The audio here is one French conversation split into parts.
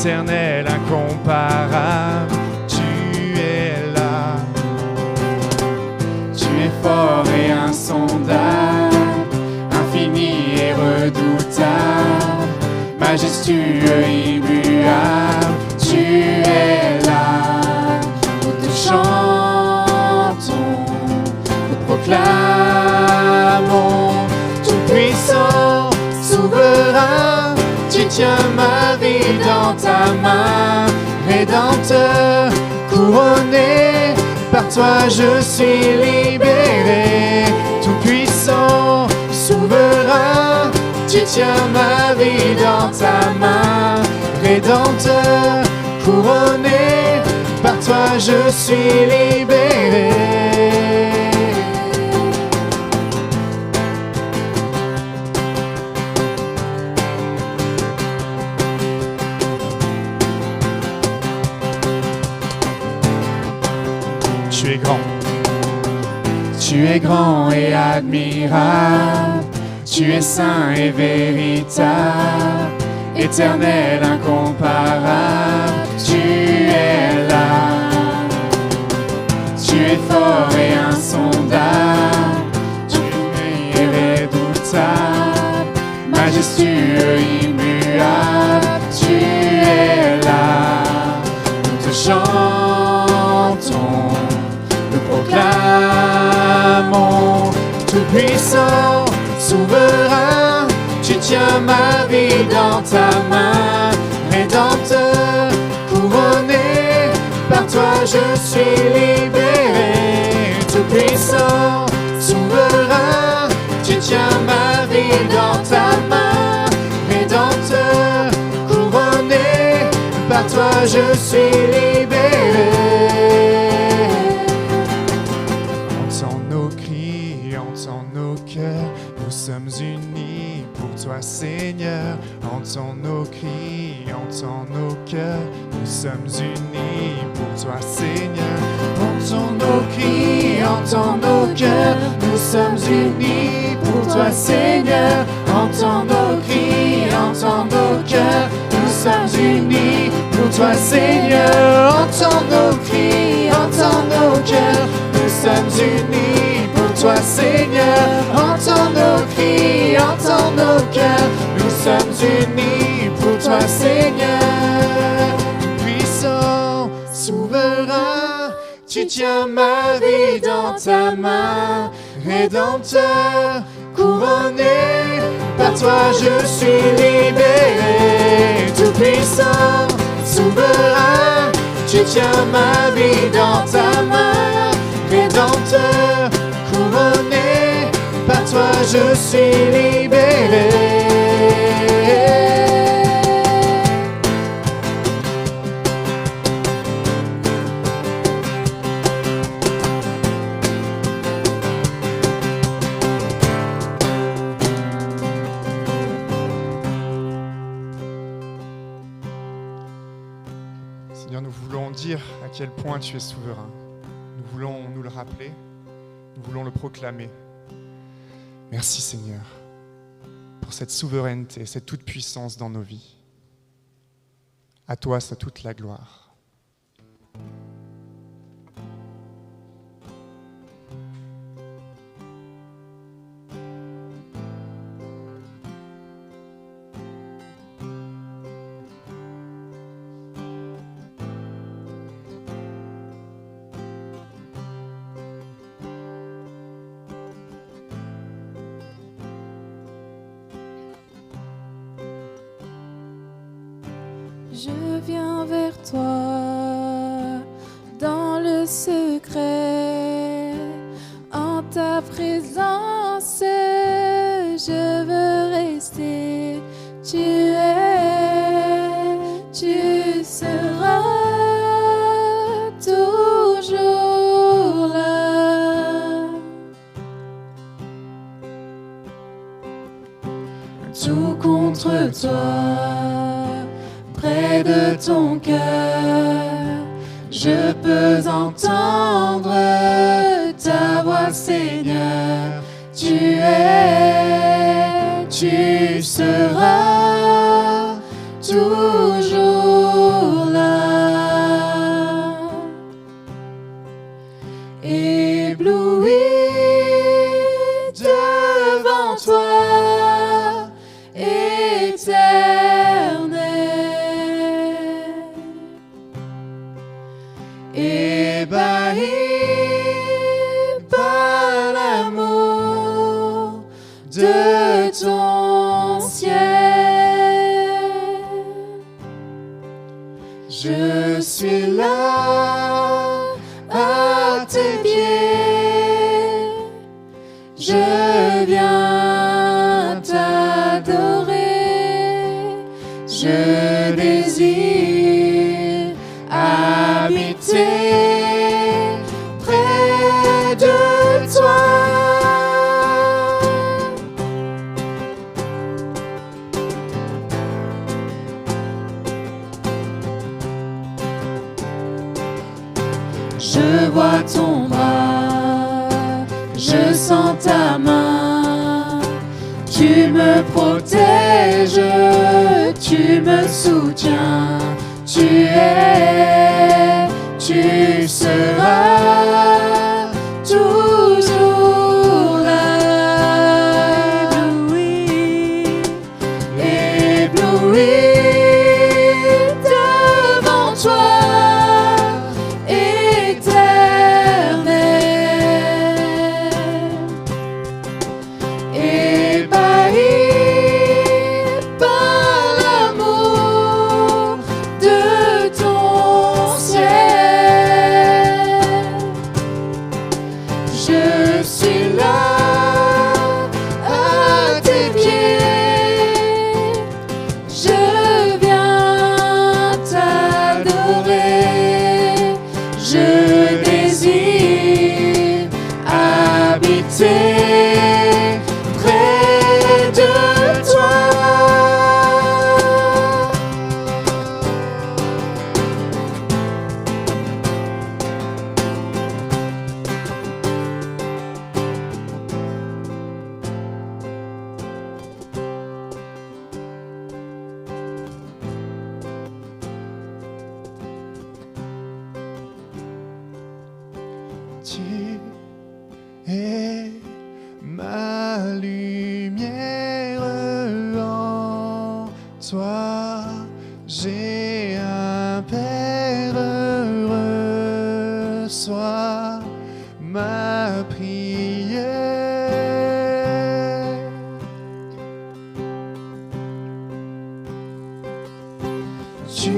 éternel, incomparable, tu es là. Tu es fort et insondable, infini et redoutable, majestueux, immuable, tu es là. Nous te chantons, nous proclamons, tout-puissant, souverain, tu tiens ma vie dans ta main, Rédempteur, couronné, par toi je suis libéré. Tout-puissant, souverain, tu tiens ma vie dans ta main, Rédempteur, couronné, par toi je suis libéré. Tu es grand. Tu es grand et admirable, tu es saint et véritable, éternel, incomparable, tu es là. Tu es fort et insondable, tu es redoutable, majestueux, immuable, tu es là. Nous te chantons, nous proclamons, tout-puissant, souverain, tu tiens ma vie dans ta main, Rédempteur, couronné, par toi je suis libéré. Tout-puissant, souverain, tu tiens ma vie dans ta main, Rédempteur, couronné, par toi je suis libéré. Entends nos cris, entends nos cœurs, nous sommes unis pour toi Seigneur. Entends nos cris, entends nos cœurs, nous sommes unis pour toi Seigneur. Entends nos cris, entends nos cœurs, nous sommes unis pour toi Seigneur. Entends nos cris, entends nos cœurs, nous sommes unis pour toi Seigneur. Entends nos cris, entends nos cœurs, nous sommes unis pour toi Seigneur. Entends nos cris, entends nos cœurs, nous sommes unis pour toi Seigneur. Puissant, souverain, tu tiens ma vie dans ta main, Rédempteur, couronné, par toi je suis libéré. Tout-puissant, souverain, tu tiens ma vie dans ta main, Rédempteur, couronné, par toi je suis libéré. Seigneur, nous voulons dire à quel point tu es souverain. Nous voulons nous le rappeler, nous voulons le proclamer. Merci Seigneur pour cette souveraineté, cette toute-puissance dans nos vies. À toi, soit toute la gloire. Je viens vers toi dans le secret, en ta présence, je veux rester. Tu seras toujours là. Tout contre toi, près de ton cœur, je peux entendre ta voix, Seigneur. Tu seras toujours ébahi par l'amour de ton ciel. Je suis là à tes pieds, je viens t'adorer, je désire habiter près de toi. Je vois ton bras, je sens ta main, tu me protèges, tu me soutiens, tu seras toujours là, ébloui devant toi. Tu es ma lumière, en toi j'ai un Père, reçois ma prière. Tu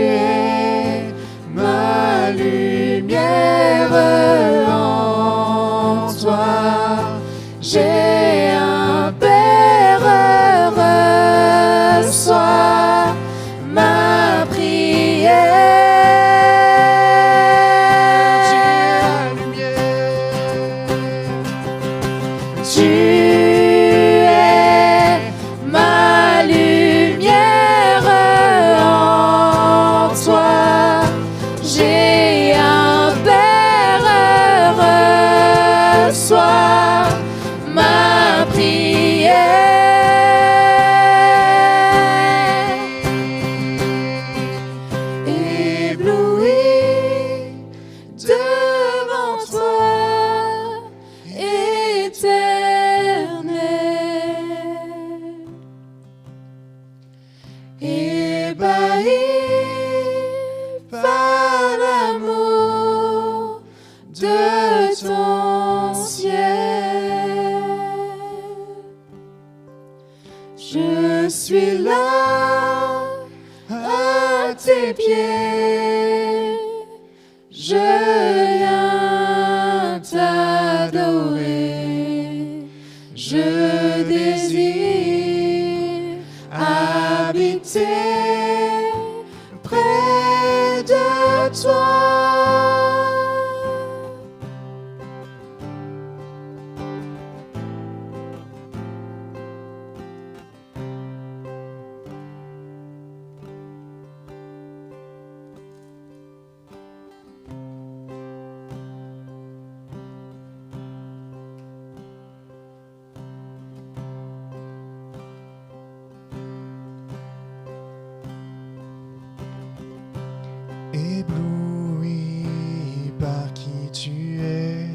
es ma lumière, en toi j'ai un Père, reçois ma prière. Tu es ma lumière, en toi j'ai un Père, reçois ma prière. Ébloui devant toi, éternel, ébahi par l'amour de ton ciel. Je suis là à tes pieds, je viens t'adorer, je désire habiter près de toi. Ébloui par qui tu es,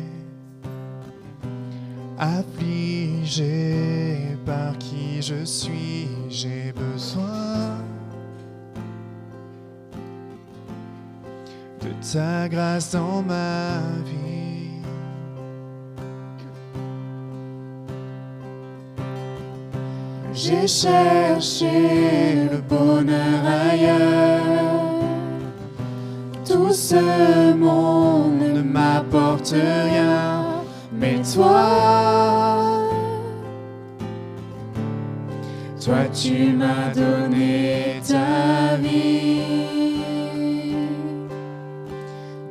affligé par qui je suis, j'ai besoin de ta grâce dans ma vie. J'ai cherché le bonheur ailleurs. Tout ce monde ne m'apporte rien, mais toi, tu m'as donné ta vie.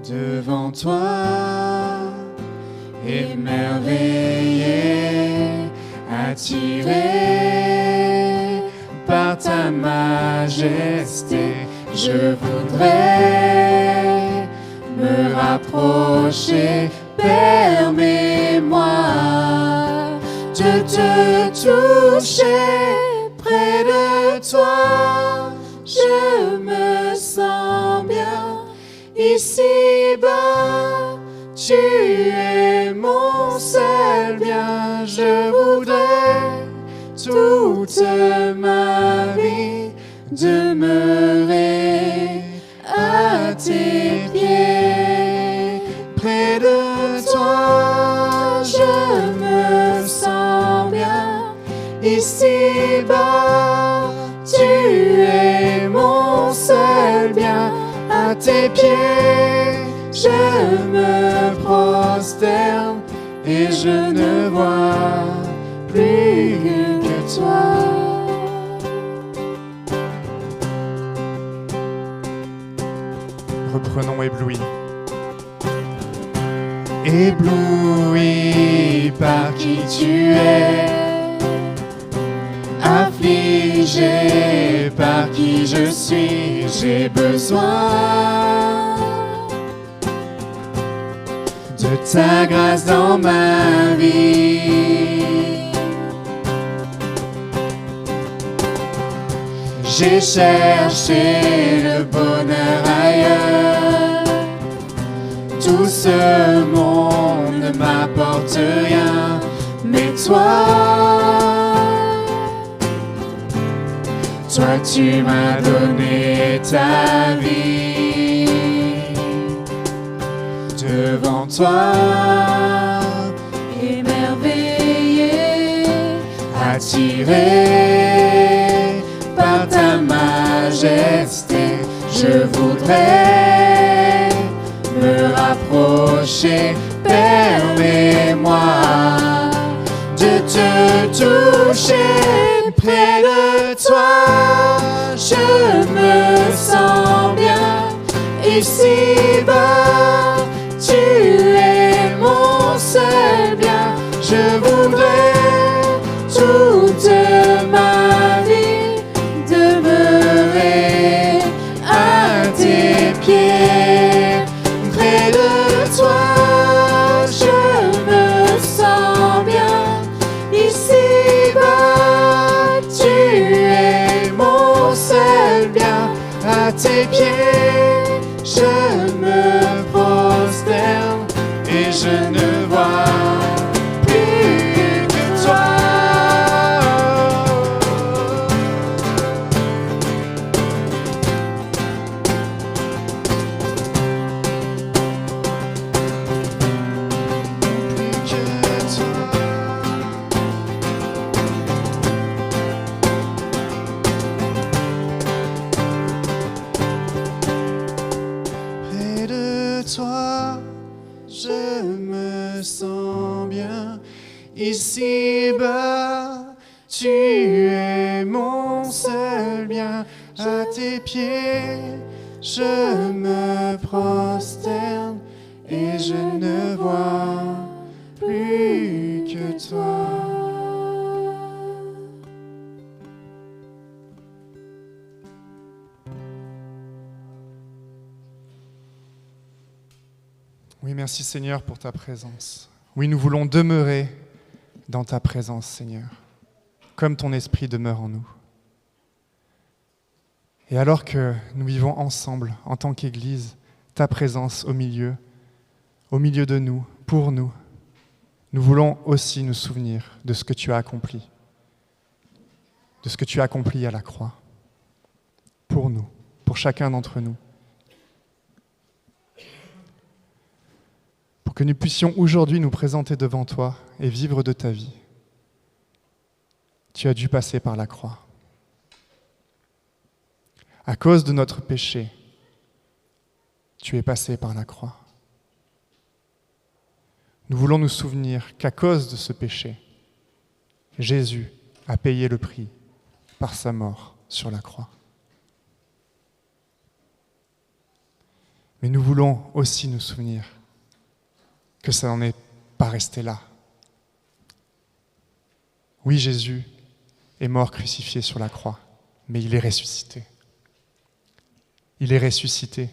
Devant toi, émerveillé, attiré par ta majesté, je voudrais me rapprocher. Permets-moi de te toucher. Près de toi, je me sens bien. Ici-bas, tu es mon seul bien. Je voudrais toute ma vie demeurer à tes pieds. Près de toi, je me sens bien. Ici-bas, tu es mon seul bien. À tes pieds, je me prosterne et je ne vois plus que toi. Reprenons ébloui. Ébloui par qui tu es, affligé par qui je suis, j'ai besoin de ta grâce dans ma vie. J'ai cherché le bonheur ailleurs. Tout ce monde ne m'apporte rien, mais toi, tu m'as donné ta vie. Devant toi, émerveillé, attiré par ta majesté, je voudrais me rapprocher. Permets-moi de te toucher. Près de toi, je me sens bien. Ici-bas, tu es mon seul bien. Je voudrais toute ma vie demeurer à tes pieds. Près de toi, je me sens bien. Ici-bas, tu es mon seul bien. À tes pieds, je me prosterne et je ne vois plus que toi. Je me sens bien. Ici-bas, tu es mon seul bien. À tes pieds, je me prosterne et je ne vois plus que toi. Oui, merci Seigneur pour ta présence. Oui, nous voulons demeurer dans ta présence, Seigneur, comme ton esprit demeure en nous. Et alors que nous vivons ensemble, en tant qu'Église, ta présence au milieu de nous, pour nous, nous voulons aussi nous souvenir de ce que tu as accompli, de ce que tu as accompli à la croix, pour nous, pour chacun d'entre nous. que nous puissions aujourd'hui nous présenter devant toi et vivre de ta vie. Tu as dû passer par la croix. À cause de notre péché, tu es passé par la croix. Nous voulons nous souvenir qu'à cause de ce péché, Jésus a payé le prix par sa mort sur la croix. Mais nous voulons aussi nous souvenir que ça n'en est pas resté là. Oui, Jésus est mort crucifié sur la croix, mais il est ressuscité. Il est ressuscité.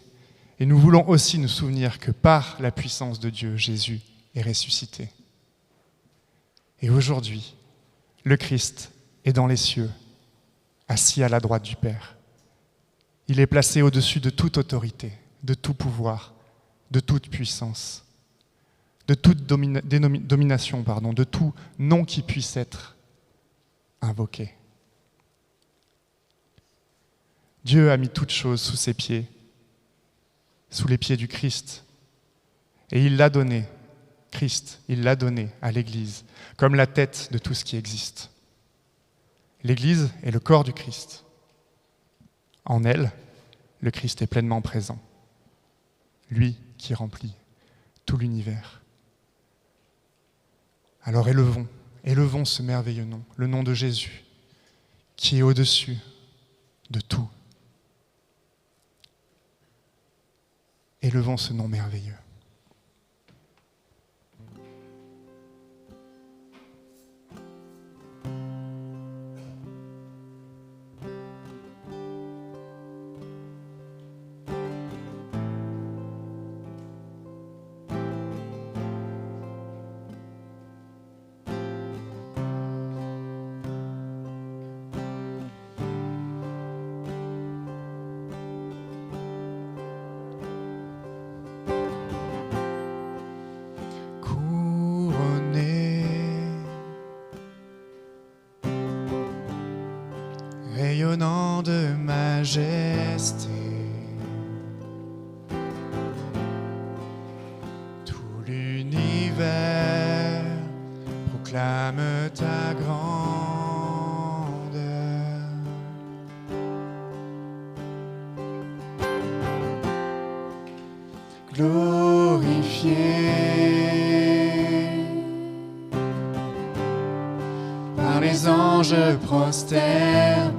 Et nous voulons aussi nous souvenir que par la puissance de Dieu, Jésus est ressuscité. Et aujourd'hui, le Christ est dans les cieux, assis à la droite du Père. Il est placé au-dessus de toute autorité, de tout pouvoir, de toute puissance, de toute domination, de tout nom qui puisse être invoqué. Dieu a mis toutes choses sous ses pieds, sous les pieds du Christ, et il l'a donné, Christ, il l'a donné à l'Église, comme la tête de tout ce qui existe. L'Église est le corps du Christ. En elle, le Christ est pleinement présent, lui qui remplit tout l'univers. Alors élevons ce merveilleux nom, le nom de Jésus, qui est au-dessus de tout. Élevons ce nom merveilleux. Rayonnant de majesté, tout l'univers proclame ta grandeur. Glorifié par les anges prosternés,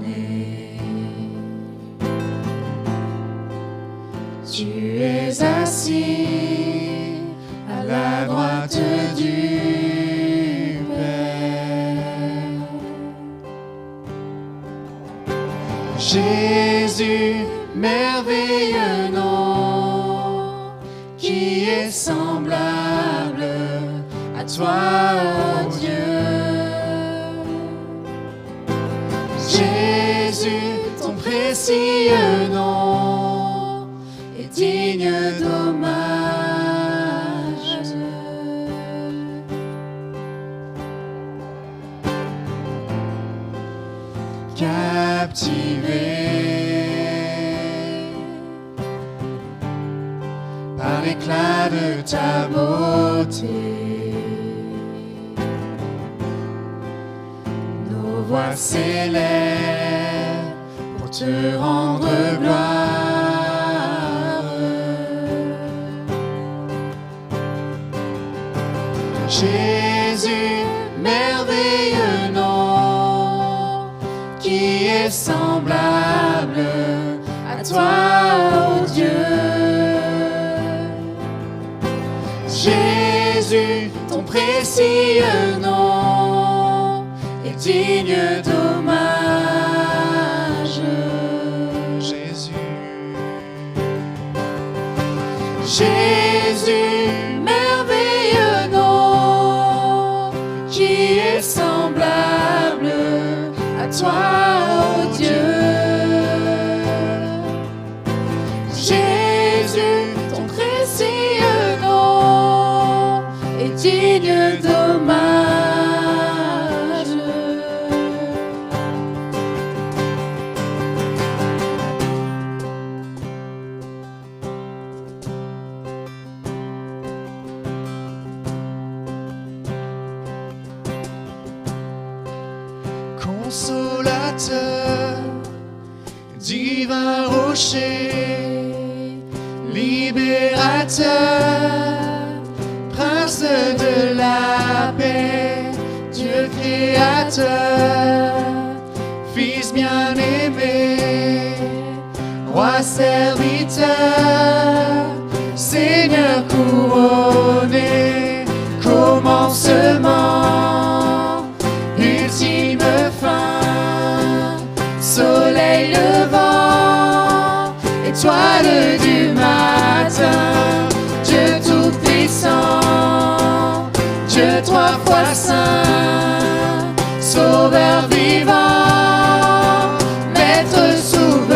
tu es assis à la droite du Père. Jésus, merveilleux nom, qui est semblable à toi, ô Dieu. Jésus, ton précieux nom est digne d'hommage. Captivé par l'éclat de ta beauté, nos voix s'élèvent pour te rendre gloire. Jésus, merveilleux nom, qui est semblable à toi, ô Dieu. Jésus, ton précieux nom est digne d'hommage. Jésus, merveilleux nom, qui est semblable à toi, ô Dieu. Jésus, ton précieux nom est digne d'hommage. consolateur, divin rocher, libérateur, prince de la paix, Dieu créateur, Fils bien-aimé, Roi serviteur, Seigneur couronné, commencement, ultime fin, soleil levant, étoile du matin, Dieu tout-puissant, Dieu trois fois saint, sauveur vivant, maître souverain.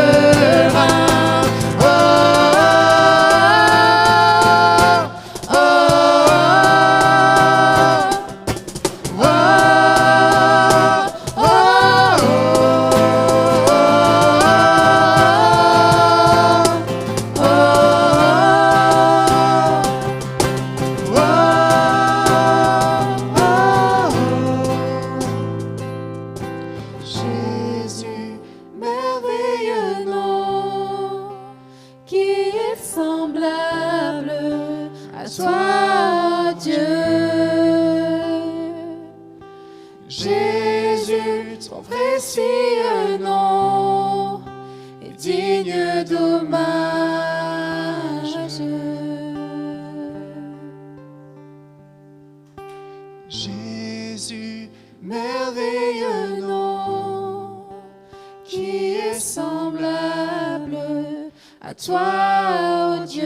Jésus, merveilleux nom, qui est semblable à toi, ô Dieu.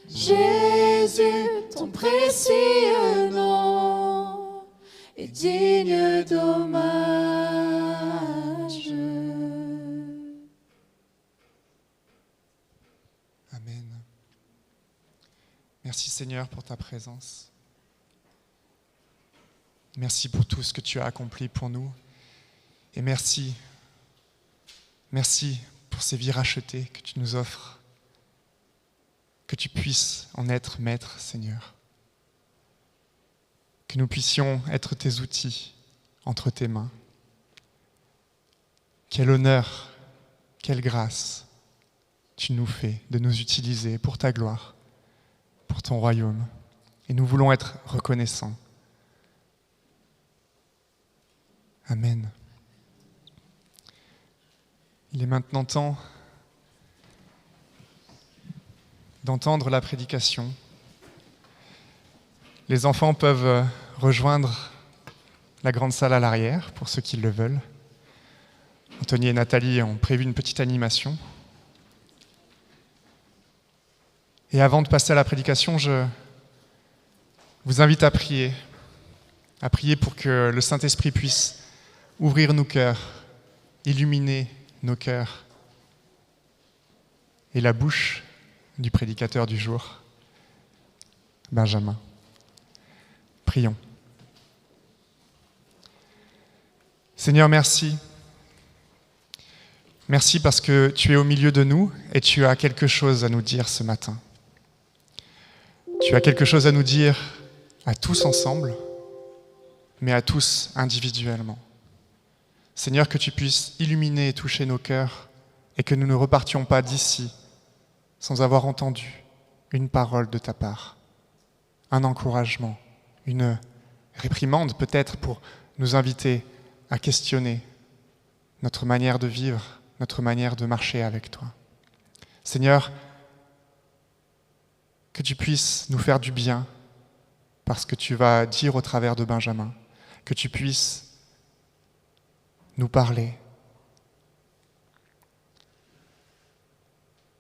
Jésus, ton précieux nom est digne d'hommage. Amen. Merci Seigneur pour ta présence. Merci pour tout ce que tu as accompli pour nous. Et merci pour ces vies rachetées que tu nous offres. Que tu puisses en être maître, Seigneur. Que nous puissions être tes outils entre tes mains. Quel honneur, quelle grâce tu nous fais de nous utiliser pour ta gloire, pour ton royaume. Et nous voulons être reconnaissants. Amen. Il est maintenant temps d'entendre la prédication. Les enfants peuvent rejoindre la grande salle à l'arrière, pour ceux qui le veulent. Anthony et Nathalie ont prévu une petite animation. Et avant de passer à la prédication, je vous invite à prier pour que le Saint-Esprit puisse ouvrir nos cœurs, illuminer nos cœurs et la bouche du prédicateur du jour, Benjamin. Prions. Seigneur, merci. Merci parce que tu es au milieu de nous et tu as quelque chose à nous dire ce matin. Tu as quelque chose à nous dire à tous ensemble, mais à tous individuellement. Seigneur, que tu puisses illuminer et toucher nos cœurs et que nous ne repartions pas d'ici sans avoir entendu une parole de ta part, un encouragement, une réprimande peut-être pour nous inviter à questionner notre manière de vivre, notre manière de marcher avec toi. Seigneur, que tu puisses nous faire du bien parce que tu vas dire au travers de Benjamin, que tu puisses nous parler.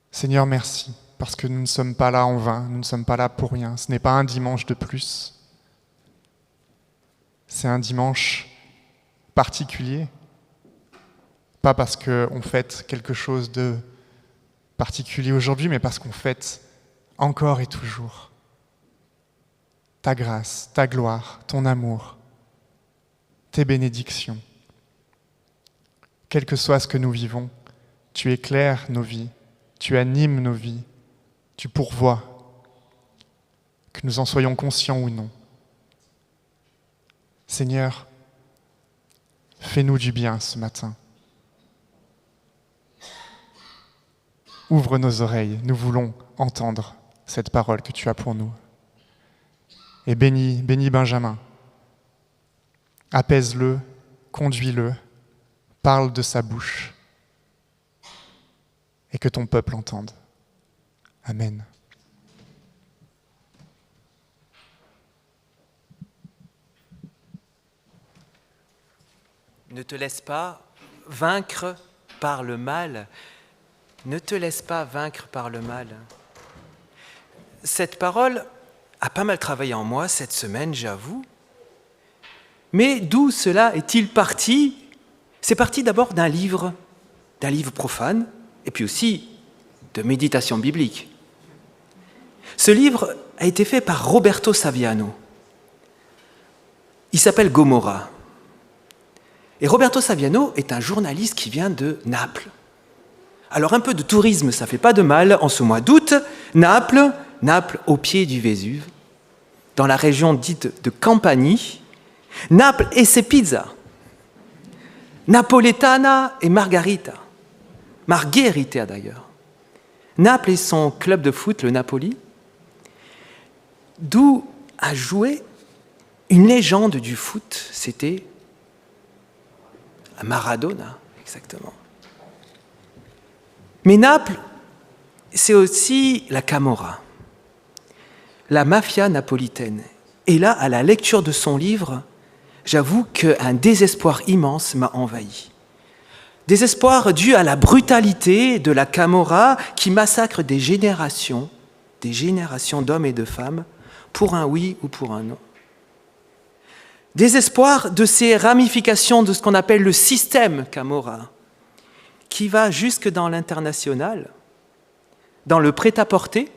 Seigneur, merci, parce que nous ne sommes pas là en vain, nous ne sommes pas là pour rien. Ce n'est pas un dimanche de plus. C'est un dimanche particulier, pas parce qu'on fête quelque chose de particulier aujourd'hui, mais parce qu'on fête encore et toujours ta grâce, ta gloire, ton amour, tes bénédictions. Quel que soit ce que nous vivons, tu éclaires nos vies, tu animes nos vies, tu pourvois, que nous en soyons conscients ou non. Seigneur, fais-nous du bien ce matin. Ouvre nos oreilles, nous voulons entendre cette parole que tu as pour nous. Et bénis Benjamin. Apaise-le, conduis-le, parle de sa bouche et que ton peuple entende. Amen. Ne te laisse pas vaincre par le mal. Ne te laisse pas vaincre par le mal. Cette parole a pas mal travaillé en moi cette semaine, j'avoue. Mais d'où cela est-il parti ? C'est parti d'abord d'un livre profane, et puis aussi de méditation biblique. Ce livre a été fait par Roberto Saviano. Il s'appelle Gomorrah. Et Roberto Saviano est un journaliste qui vient de Naples. Alors un peu de tourisme, ça ne fait pas de mal en ce mois d'août. Naples au pied du Vésuve, dans la région dite de Campanie. Naples et ses pizzas. Napoletana et Margherita d'ailleurs. Naples et son club de foot, le Napoli, d'où a joué une légende du foot, c'était Maradona, exactement. Mais Naples, c'est aussi la Camorra, la mafia napolitaine. Et là, à la lecture de son livre, j'avoue qu'un désespoir immense m'a envahi. Désespoir dû à la brutalité de la Camorra qui massacre des générations d'hommes et de femmes pour un oui ou pour un non. Désespoir de ces ramifications de ce qu'on appelle le système Camorra, qui va jusque dans l'international, dans le prêt-à-porter.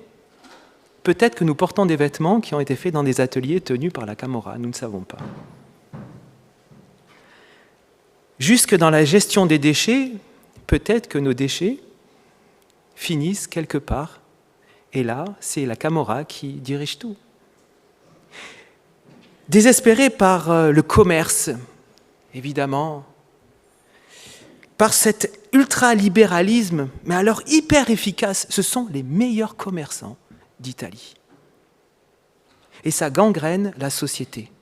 Peut-être que nous portons des vêtements qui ont été faits dans des ateliers tenus par la Camorra, nous ne savons pas. Jusque dans la gestion des déchets, peut-être que nos déchets finissent quelque part, et là, c'est la Camorra qui dirige tout. Désespéré par le commerce, évidemment, par cet ultralibéralisme, mais alors hyper efficace, ce sont les meilleurs commerçants d'Italie. Et ça gangrène la société.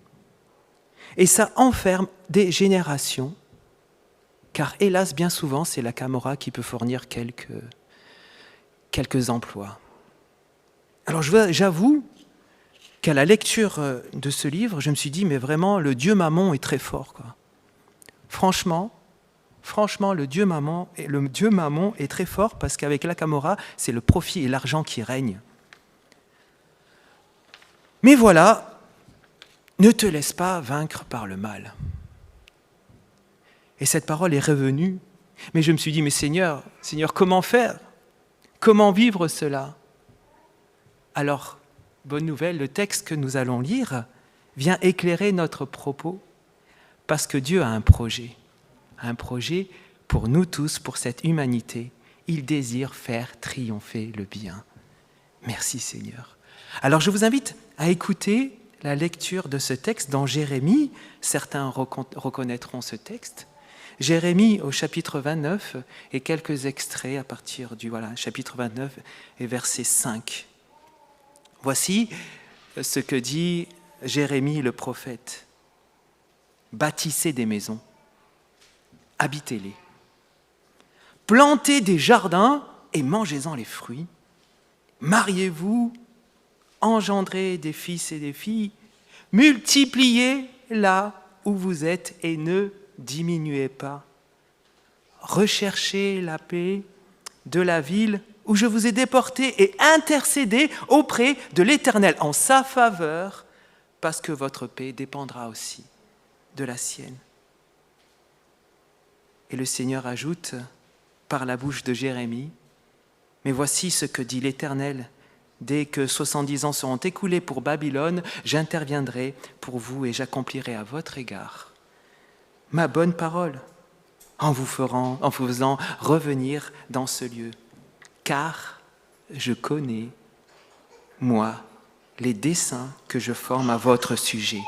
Et ça enferme des générations, car hélas, bien souvent, c'est la Camorra qui peut fournir quelques emplois. Alors j'avoue qu'à la lecture de ce livre, je me suis dit, mais vraiment, le Dieu Mammon est très fort, quoi. Franchement, le Dieu Mammon est très fort parce qu'avec la Camorra, c'est le profit et l'argent qui règnent. Mais voilà, ne te laisse pas vaincre par le mal. Et cette parole est revenue. Mais je me suis dit, mais Seigneur, comment faire ? Comment vivre cela ? Alors, bonne nouvelle, le texte que nous allons lire vient éclairer notre propos parce que Dieu a un projet pour nous tous, pour cette humanité. Il désire faire triompher le bien. Merci Seigneur. Alors je vous invite à écouter la lecture de ce texte dans Jérémie. Certains reconnaîtront ce texte. Jérémie au chapitre 29 et quelques extraits à partir du chapitre 29 et verset 5. Voici ce que dit Jérémie le prophète. Bâtissez des maisons, habitez-les. Plantez des jardins et mangez-en les fruits. Mariez-vous, engendrez des fils et des filles. Multipliez là où vous êtes et ne diminuez pas. Recherchez la paix de la ville où je vous ai déporté et intercédez auprès de l'Éternel en sa faveur, parce que votre paix dépendra aussi de la sienne. Et le Seigneur ajoute par la bouche de Jérémie, « Mais voici ce que dit l'Éternel, dès que 70 ans seront écoulés pour Babylone, j'interviendrai pour vous et j'accomplirai à votre égard ma bonne parole en vous faisant revenir dans ce lieu. Car je connais, moi, les desseins que je forme à votre sujet,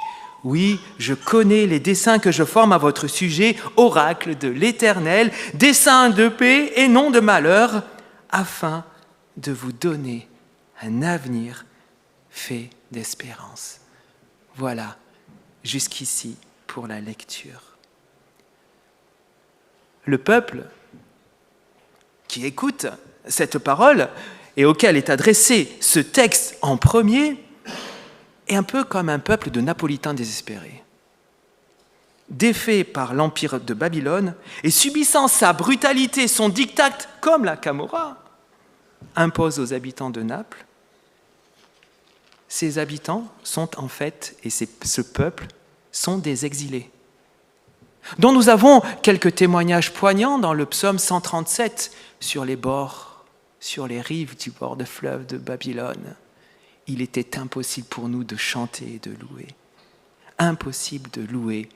Oui, je connais les desseins que je forme à votre sujet, oracle de l'Éternel, desseins de paix et non de malheur, afin de vous donner un avenir fait d'espérance. » Voilà, jusqu'ici pour la lecture. Le peuple qui écoute cette parole et auquel est adressé ce texte en premier est un peu comme un peuple de Napolitains désespérés. Défait par l'empire de Babylone et subissant sa brutalité, son diktat comme la Camorra impose aux habitants de Naples, ces habitants sont en fait, et ce peuple, sont des exilés, dont nous avons quelques témoignages poignants dans le psaume 137 sur les bords, sur les rives du bord de fleuve de Babylone. Il était impossible pour nous de chanter et de louer. Impossible de louer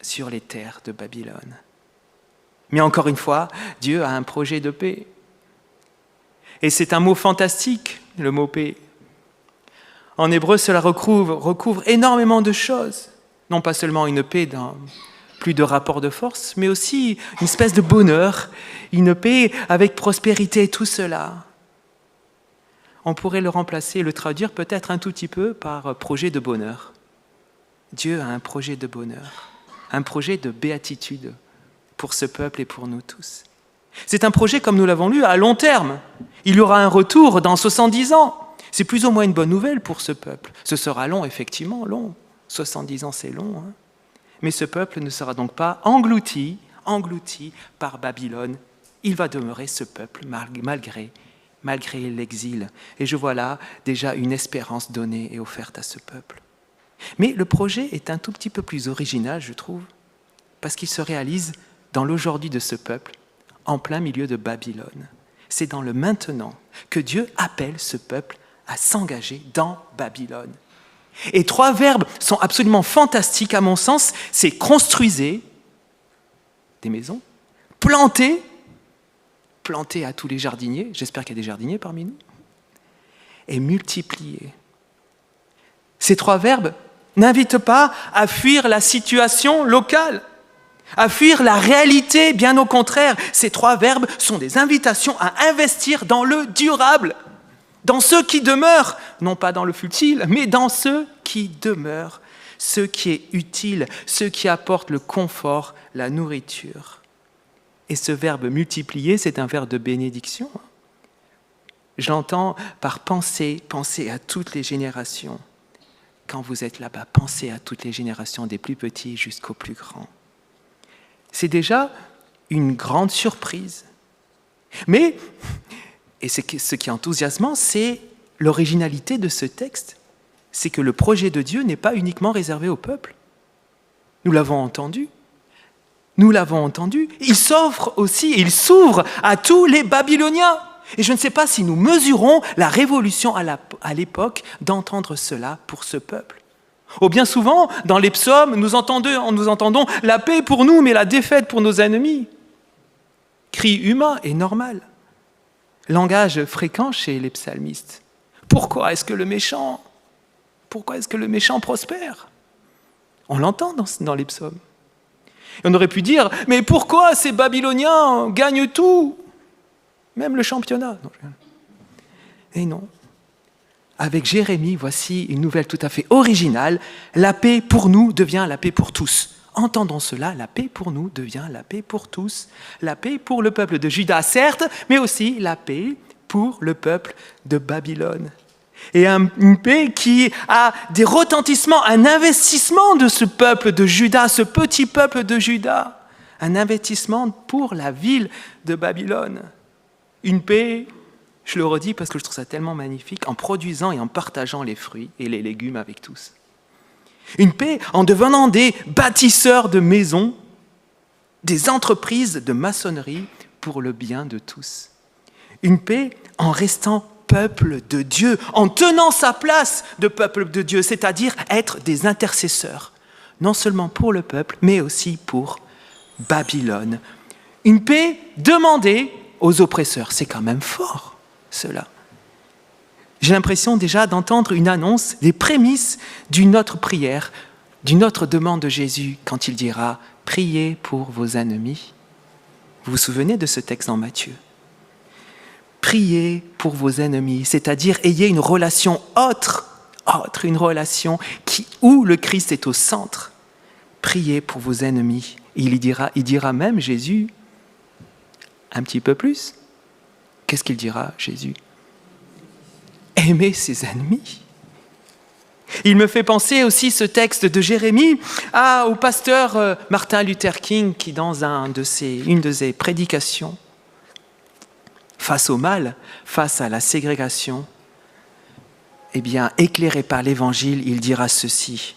sur les terres de Babylone. Mais encore une fois, Dieu a un projet de paix. Et c'est un mot fantastique, le mot paix. En hébreu, cela recouvre énormément de choses. Non pas seulement une paix dans plus de rapport de force, mais aussi une espèce de bonheur, une paix avec prospérité, tout cela. On pourrait le remplacer, le traduire peut-être un tout petit peu par projet de bonheur. Dieu a un projet de bonheur, un projet de béatitude pour ce peuple et pour nous tous. C'est un projet, comme nous l'avons lu, à long terme. Il y aura un retour dans 70 ans. C'est plus ou moins une bonne nouvelle pour ce peuple. Ce sera long, effectivement, long. 70 ans, c'est long. Hein. Mais ce peuple ne sera donc pas englouti par Babylone. Il va demeurer ce peuple malgré l'exil. Et je vois là déjà une espérance donnée et offerte à ce peuple. Mais le projet est un tout petit peu plus original, je trouve, parce qu'il se réalise dans l'aujourd'hui de ce peuple, en plein milieu de Babylone. C'est dans le maintenant que Dieu appelle ce peuple à s'engager dans Babylone. Et 3 verbes sont absolument fantastiques à mon sens, c'est construisez des maisons, planter à tous les jardiniers, j'espère qu'il y a des jardiniers parmi nous, et multiplier. Ces 3 verbes n'invitent pas à fuir la situation locale, à fuir la réalité, bien au contraire. Ces 3 verbes sont des invitations à investir dans le durable, dans ceux qui demeurent, non pas dans le futile, mais dans ceux qui demeurent, ce qui est utile, ce qui apporte le confort, la nourriture. Et ce verbe multiplier, c'est un verbe de bénédiction. Je l'entends par penser à toutes les générations. Quand vous êtes là-bas, pensez à toutes les générations, des plus petits jusqu'aux plus grands. C'est déjà une grande surprise. Mais, et ce qui est enthousiasmant, c'est l'originalité de ce texte. C'est que le projet de Dieu n'est pas uniquement réservé au peuple. Nous l'avons entendu. Il s'ouvre à tous les Babyloniens. Et je ne sais pas si nous mesurons la révolution à l'époque d'entendre cela pour ce peuple. Oh, bien souvent, dans les psaumes, nous entendons la paix pour nous, mais la défaite pour nos ennemis. Cri humain et normal. Langage fréquent chez les psalmistes. Pourquoi est-ce que le méchant prospère ? On l'entend dans les psaumes. Et on aurait pu dire, mais pourquoi ces Babyloniens gagnent tout ? Même le championnat. Et non. Avec Jérémie, voici une nouvelle tout à fait originale. La paix pour nous devient la paix pour tous. Entendons cela, la paix pour nous devient la paix pour tous. La paix pour le peuple de Juda, certes, mais aussi la paix pour le peuple de Babylone. Et une paix qui a des retentissements, un investissement de ce peuple de Juda, ce petit peuple de Juda. Un investissement pour la ville de Babylone. Une paix, je le redis parce que je trouve ça tellement magnifique, en produisant et en partageant les fruits et les légumes avec tous. Une paix en devenant des bâtisseurs de maisons, des entreprises de maçonnerie pour le bien de tous. Une paix en restant peuple de Dieu, en tenant sa place de peuple de Dieu, c'est-à-dire être des intercesseurs, non seulement pour le peuple, mais aussi pour Babylone. Une paix demandée aux oppresseurs. C'est quand même fort, cela. J'ai l'impression déjà d'entendre une annonce, les prémices d'une autre prière d'une autre demande de Jésus quand il dira « Priez pour vos ennemis ». Vous vous souvenez de ce texte dans Matthieu ? Priez pour vos ennemis, c'est-à-dire ayez une relation autre, une relation où le Christ est au centre. Priez pour vos ennemis. Il dira même, Jésus, un petit peu plus. Qu'est-ce qu'il dira, Jésus ? Aimez ses ennemis. Il me fait penser aussi ce texte de Jérémie au pasteur Martin Luther King qui, dans une de ses prédications, face au mal, face à la ségrégation, éclairé par l'Évangile, il dira ceci :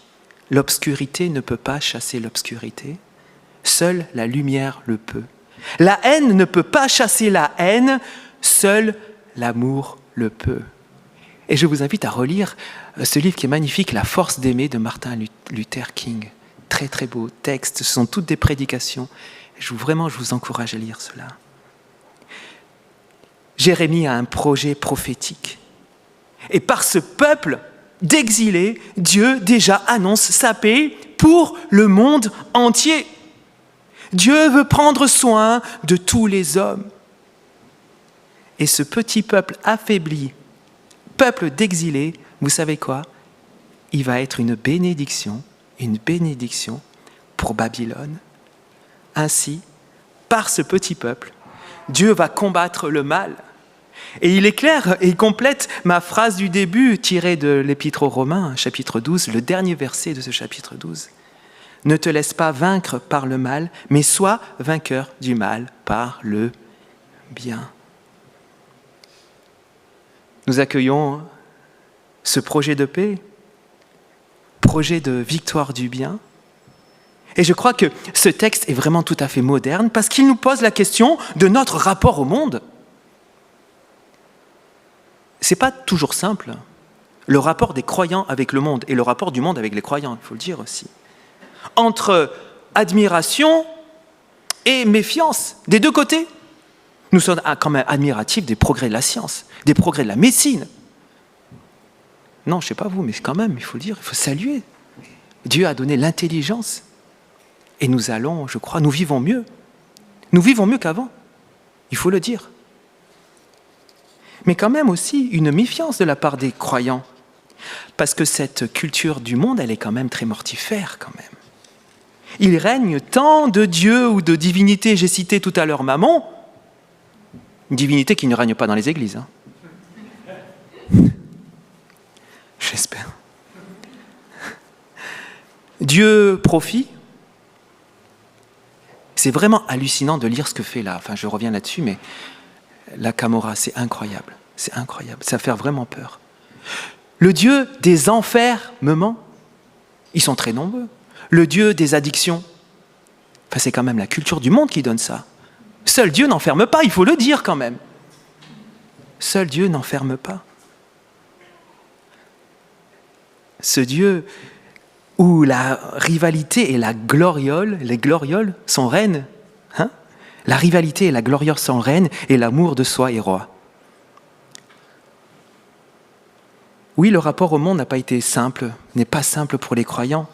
l'obscurité ne peut pas chasser l'obscurité, seule la lumière le peut. La haine ne peut pas chasser la haine, seul l'amour le peut. Et je vous invite à relire ce livre qui est magnifique, La force d'aimer de Martin Luther King. Très très beau texte, ce sont toutes des prédications. Je vous encourage à lire cela. Jérémie a un projet prophétique. Et par ce peuple d'exilés, Dieu déjà annonce sa paix pour le monde entier. Dieu veut prendre soin de tous les hommes. Et ce petit peuple affaibli, peuple d'exilés, vous savez quoi ? Il va être une bénédiction pour Babylone. Ainsi, par ce petit peuple, Dieu va combattre le mal. Et il éclaire et il complète ma phrase du début tirée de l'Épître aux Romains, chapitre 12, le dernier verset de ce chapitre 12. Ne te laisse pas vaincre par le mal, mais sois vainqueur du mal par le bien. Nous accueillons ce projet de paix, projet de victoire du bien. Et je crois que ce texte est vraiment tout à fait moderne parce qu'il nous pose la question de notre rapport au monde. Ce n'est pas toujours simple, le rapport des croyants avec le monde et le rapport du monde avec les croyants, il faut le dire aussi. Entre admiration et méfiance, des deux côtés. Nous sommes quand même admiratifs des progrès de la science, des progrès de la médecine. Non, je ne sais pas vous, mais quand même, il faut le dire, il faut saluer. Dieu a donné l'intelligence. Et nous allons, je crois, nous vivons mieux. Nous vivons mieux qu'avant. Il faut le dire. Mais quand même aussi une méfiance de la part des croyants. Parce que cette culture du monde, elle est quand même très mortifère quand même. Il règne tant de dieux ou de divinités. J'ai cité tout à l'heure Mammon, une divinité qui ne règne pas dans les églises. J'espère. Dieu profit. C'est vraiment hallucinant de lire ce que fait là. Enfin, je reviens là-dessus, mais la Camorra, c'est incroyable. C'est incroyable. Ça fait vraiment peur. Le Dieu des enfers me ment. Ils sont très nombreux. Le Dieu des addictions. Enfin, c'est quand même la culture du monde qui donne ça. Seul Dieu n'enferme pas, il faut le dire quand même. Seul Dieu n'enferme pas. Ce Dieu où la rivalité et la gloriole, les glorioles sont reines. Hein ? La rivalité et la gloriole sont reines et l'amour de soi est roi. Oui, le rapport au monde n'a pas été simple, n'est pas simple pour les croyants.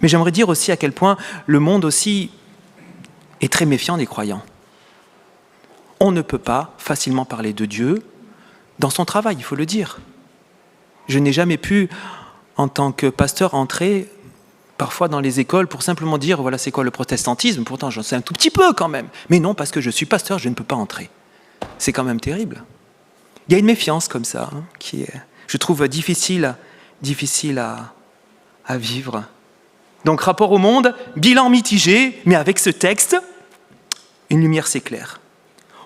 Mais j'aimerais dire aussi à quel point le monde aussi est très méfiant des croyants. On ne peut pas facilement parler de Dieu dans son travail, il faut le dire. Je n'ai jamais pu, en tant que pasteur, entrer parfois dans les écoles pour simplement dire voilà c'est quoi le protestantisme, pourtant j'en sais un tout petit peu quand même. Mais non, parce que je suis pasteur, je ne peux pas entrer. C'est quand même terrible. Il y a une méfiance comme ça, qui est, je trouve, difficile à vivre. Donc rapport au monde, bilan mitigé, mais avec ce texte, une lumière s'éclaire.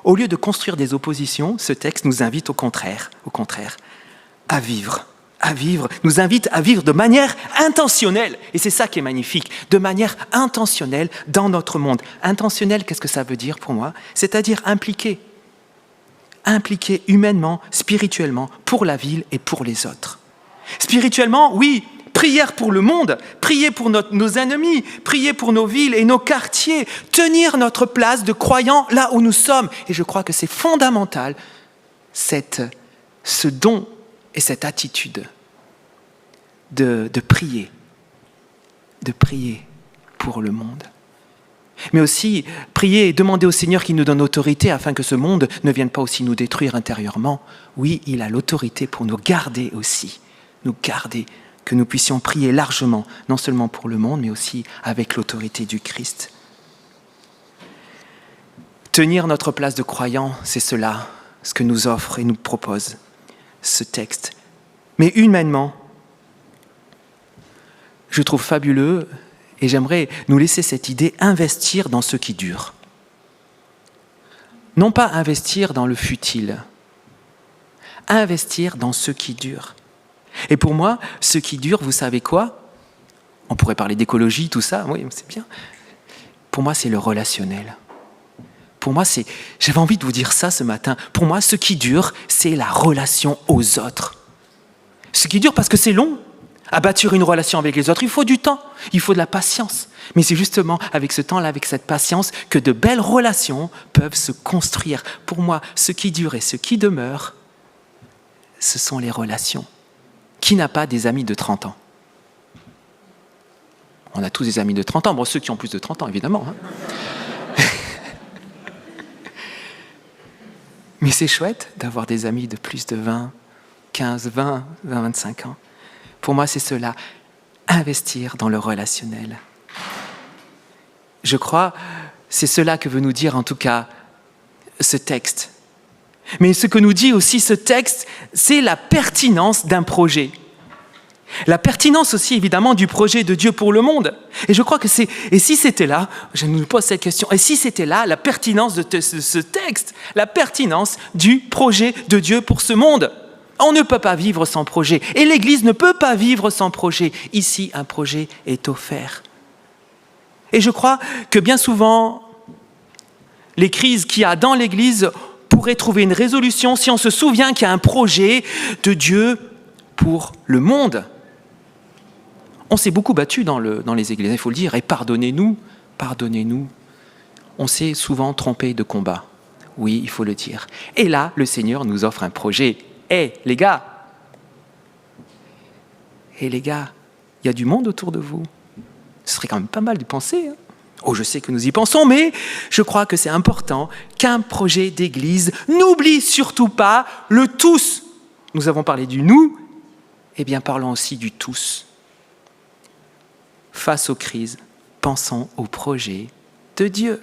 Au lieu de construire des oppositions, ce texte nous invite au contraire, à vivre, nous invite à vivre de manière intentionnelle. Et c'est ça qui est magnifique, de manière intentionnelle dans notre monde. Intentionnel, qu'est-ce que ça veut dire pour moi ? C'est-à-dire impliqué humainement, spirituellement, pour la ville et pour les autres. Spirituellement, oui, prière pour le monde, prier pour nos ennemis, prier pour nos villes et nos quartiers, tenir notre place de croyants là où nous sommes. Et je crois que c'est fondamental, ce don et cette attitude de prier de prier pour le monde. Mais aussi prier et demander au Seigneur qu'il nous donne autorité afin que ce monde ne vienne pas aussi nous détruire intérieurement. Oui, il a l'autorité pour nous garder aussi, nous garder, que nous puissions prier largement, non seulement pour le monde, mais aussi avec l'autorité du Christ. Tenir notre place de croyant, c'est cela, ce que nous offre et nous propose ce texte. Mais humainement, je trouve fabuleux et j'aimerais nous laisser cette idée, investir dans ce qui dure. Non pas investir dans le futile, investir dans ce qui dure. Et pour moi, ce qui dure, vous savez quoi? On pourrait parler d'écologie, tout ça, oui, c'est bien. Pour moi, c'est le relationnel. Pour moi, j'avais envie de vous dire ça ce matin. Pour moi, ce qui dure, c'est la relation aux autres. Ce qui dure parce que c'est long. À bâtir une relation avec les autres, il faut du temps, il faut de la patience. Mais c'est justement avec ce temps-là, avec cette patience, que de belles relations peuvent se construire. Pour moi, ce qui dure et ce qui demeure, ce sont les relations. Qui n'a pas des amis de 30 ans? On a tous des amis de 30 ans, bon, ceux qui ont plus de 30 ans, évidemment. Mais c'est chouette d'avoir des amis de plus de 20, 15, 20, 25 ans. Pour moi, c'est cela, investir dans le relationnel. Je crois, c'est cela que veut nous dire en tout cas ce texte. Mais ce que nous dit aussi ce texte, c'est la pertinence d'un projet. La pertinence aussi, évidemment, du projet de Dieu pour le monde. Et je crois que et si c'était là, je nous pose cette question, et si c'était là la pertinence de ce texte, la pertinence du projet de Dieu pour ce monde? On ne peut pas vivre sans projet. Et l'Église ne peut pas vivre sans projet. Ici, un projet est offert. Et je crois que bien souvent, les crises qu'il y a dans l'Église pourraient trouver une résolution si on se souvient qu'il y a un projet de Dieu pour le monde. On s'est beaucoup battu dans les églises, il faut le dire, et pardonnez-nous. On s'est souvent trompé de combat. Oui, il faut le dire. Et là, le Seigneur nous offre un projet. Les gars, il y a du monde autour de vous. Ce serait quand même pas mal de penser. Oh, je sais que nous y pensons, mais je crois que c'est important qu'un projet d'église n'oublie surtout pas le tous. Nous avons parlé du nous, eh bien parlons aussi du tous. Face aux crises, pensons au projet de Dieu.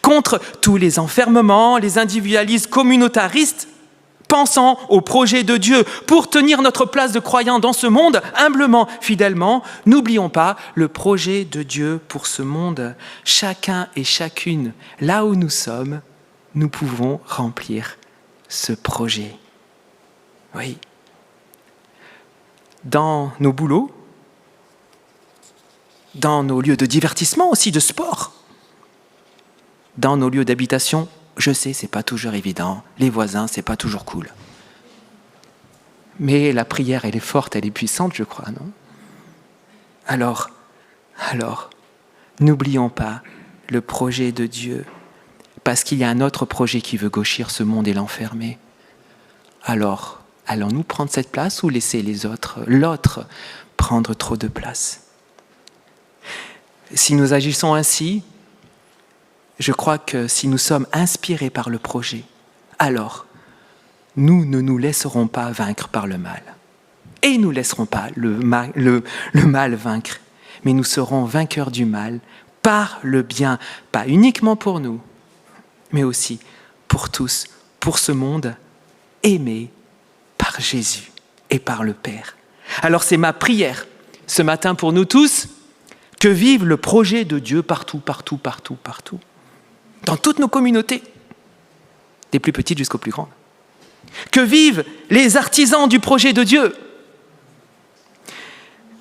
Contre tous les enfermements, les individualismes communautaristes, pensons au projet de Dieu. Pour tenir notre place de croyants dans ce monde, humblement, fidèlement, n'oublions pas le projet de Dieu pour ce monde. Chacun et chacune, là où nous sommes, nous pouvons remplir ce projet. Oui. Dans nos boulots, dans nos lieux de divertissement aussi, de sport, dans nos lieux d'habitation, je sais, c'est pas toujours évident. Les voisins, c'est pas toujours cool. Mais la prière, elle est forte, elle est puissante, je crois, non? Alors, n'oublions pas le projet de Dieu, parce qu'il y a un autre projet qui veut gauchir ce monde et l'enfermer. Alors, allons-nous prendre cette place ou laisser l'autre, prendre trop de place? Si nous agissons ainsi, je crois que si nous sommes inspirés par le projet, alors nous ne nous laisserons pas vaincre par le mal. Et nous ne laisserons pas le mal vaincre, mais nous serons vainqueurs du mal par le bien, pas uniquement pour nous, mais aussi pour tous, pour ce monde aimé par Jésus et par le Père. Alors c'est ma prière ce matin pour nous tous, que vive le projet de Dieu partout. Dans toutes nos communautés, des plus petites jusqu'aux plus grandes. Que vivent les artisans du projet de Dieu.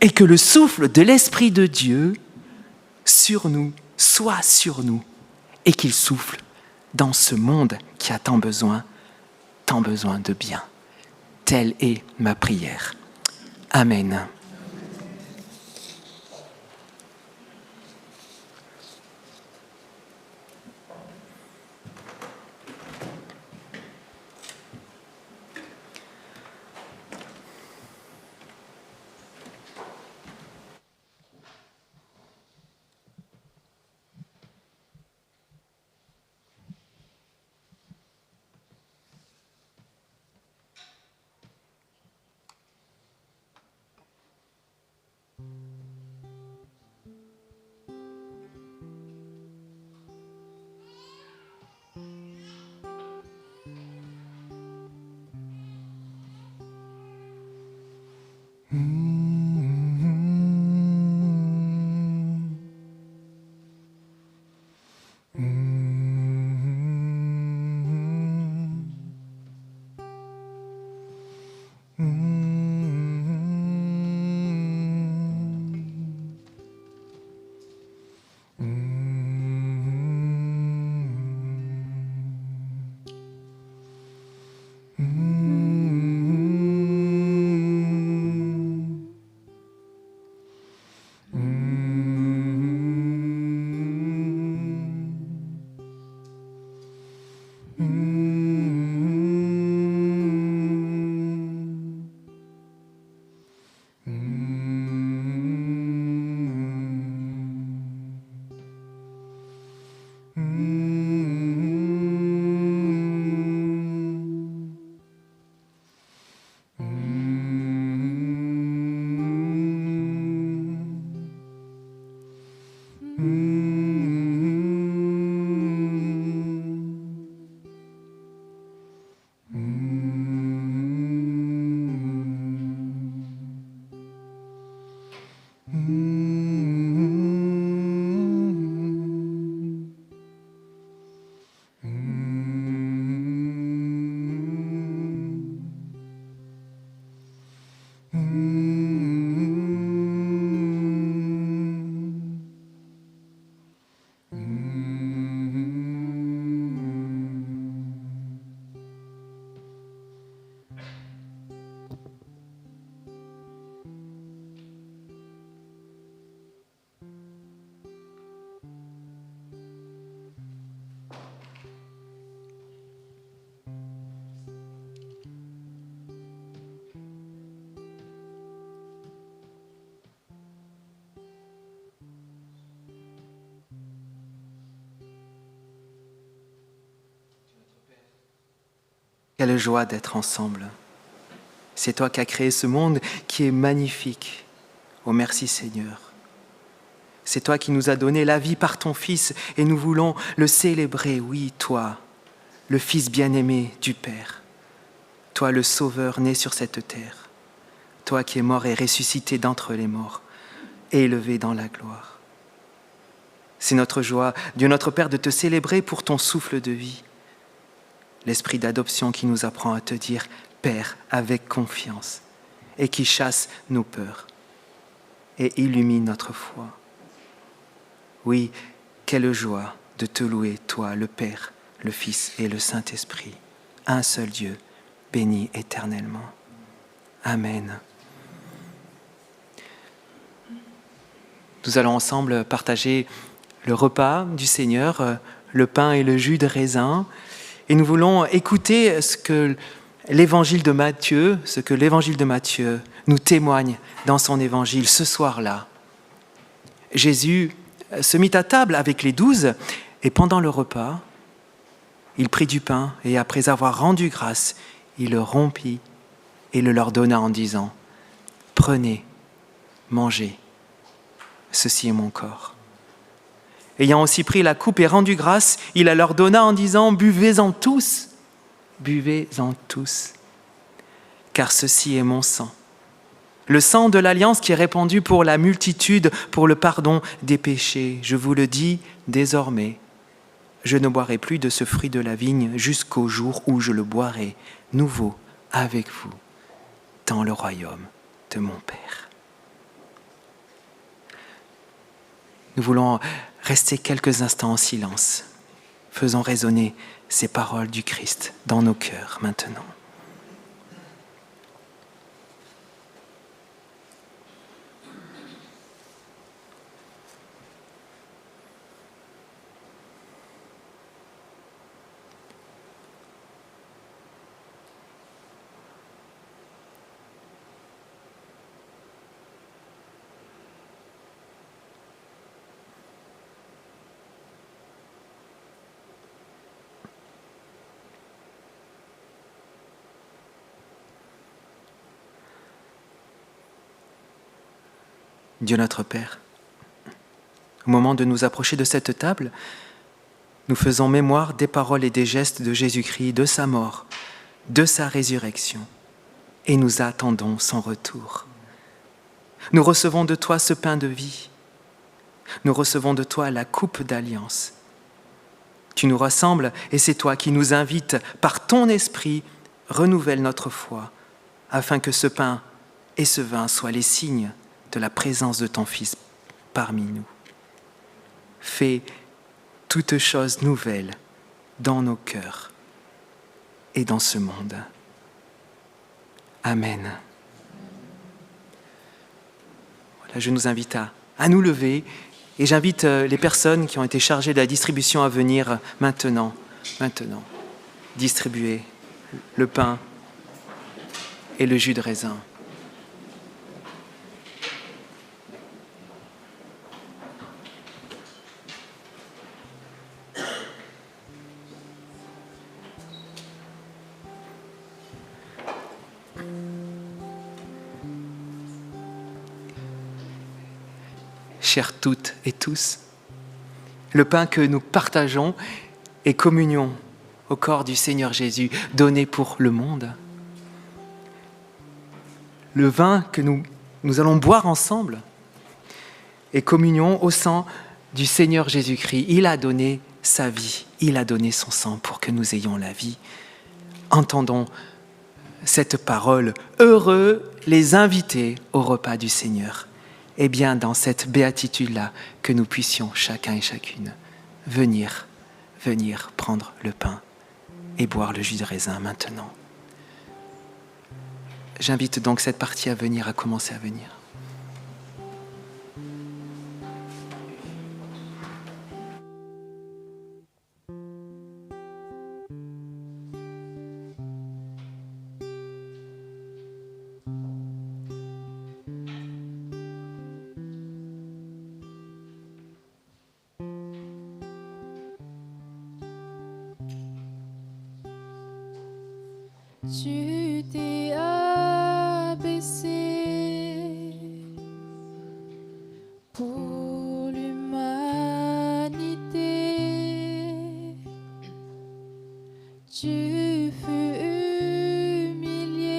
Et que le souffle de l'Esprit de Dieu soit sur nous, et qu'il souffle dans ce monde qui a tant besoin de bien. Telle est ma prière. Amen. Quelle joie d'être ensemble. C'est toi qui as créé ce monde qui est magnifique. Oh merci Seigneur. C'est toi qui nous as donné la vie par ton Fils et nous voulons le célébrer. Oui, toi, le Fils bien-aimé du Père. Toi le Sauveur né sur cette terre. Toi qui es mort et ressuscité d'entre les morts, élevé dans la gloire. C'est notre joie, Dieu notre Père, de te célébrer pour ton souffle de vie. L'esprit d'adoption qui nous apprend à te dire « Père » avec confiance et qui chasse nos peurs et illumine notre foi. Oui, quelle joie de te louer, toi, le Père, le Fils et le Saint-Esprit, un seul Dieu, béni éternellement. Amen. Nous allons ensemble partager le repas du Seigneur, le pain et le jus de raisin. Et nous voulons écouter ce que l'évangile de Matthieu nous témoigne dans son évangile ce soir-là. Jésus se mit à table avec les 12 et pendant le repas, il prit du pain et après avoir rendu grâce, il le rompit et le leur donna en disant « Prenez, mangez, ceci est mon corps. » Ayant aussi pris la coupe et rendu grâce, il la leur donna en disant « Buvez-en tous, car ceci est mon sang, le sang de l'alliance qui est répandu pour la multitude, pour le pardon des péchés. Je vous le dis désormais, je ne boirai plus de ce fruit de la vigne jusqu'au jour où je le boirai nouveau avec vous dans le royaume de mon Père. » Nous voulons rester quelques instants en silence. Faisons résonner ces paroles du Christ dans nos cœurs maintenant. Dieu notre Père, au moment de nous approcher de cette table, nous faisons mémoire des paroles et des gestes de Jésus-Christ, de sa mort, de sa résurrection, et nous attendons son retour. Nous recevons de toi ce pain de vie. Nous recevons de toi la coupe d'alliance. Tu nous rassembles et c'est toi qui nous invites par ton esprit, renouvelle notre foi, afin que ce pain et ce vin soient les signes de la présence de ton Fils parmi nous. Fais toutes choses nouvelles dans nos cœurs et dans ce monde. Amen. Voilà, je nous invite à nous lever et j'invite les personnes qui ont été chargées de la distribution à venir maintenant, distribuer le pain et le jus de raisin. Chers toutes et tous, le pain que nous partageons est communion au corps du Seigneur Jésus, donné pour le monde. Le vin que nous allons boire ensemble est communion au sang du Seigneur Jésus-Christ. Il a donné sa vie, il a donné son sang pour que nous ayons la vie. Entendons cette parole. Heureux les invités au repas du Seigneur. Et bien dans cette béatitude-là que nous puissions chacun et chacune venir prendre le pain et boire le jus de raisin maintenant. J'invite donc cette partie à commencer à venir. Tu t'es abaissé pour l'humanité. Tu fus humilié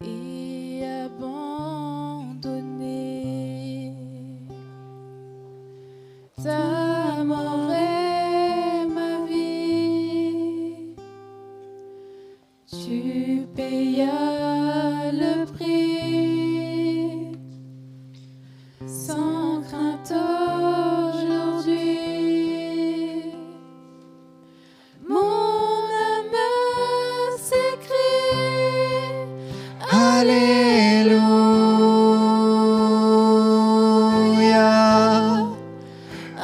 et abandonné. Ta mort est ma vie. Tu payas le prix sans crainte aujourd'hui. Mon âme s'écrie Alléluia,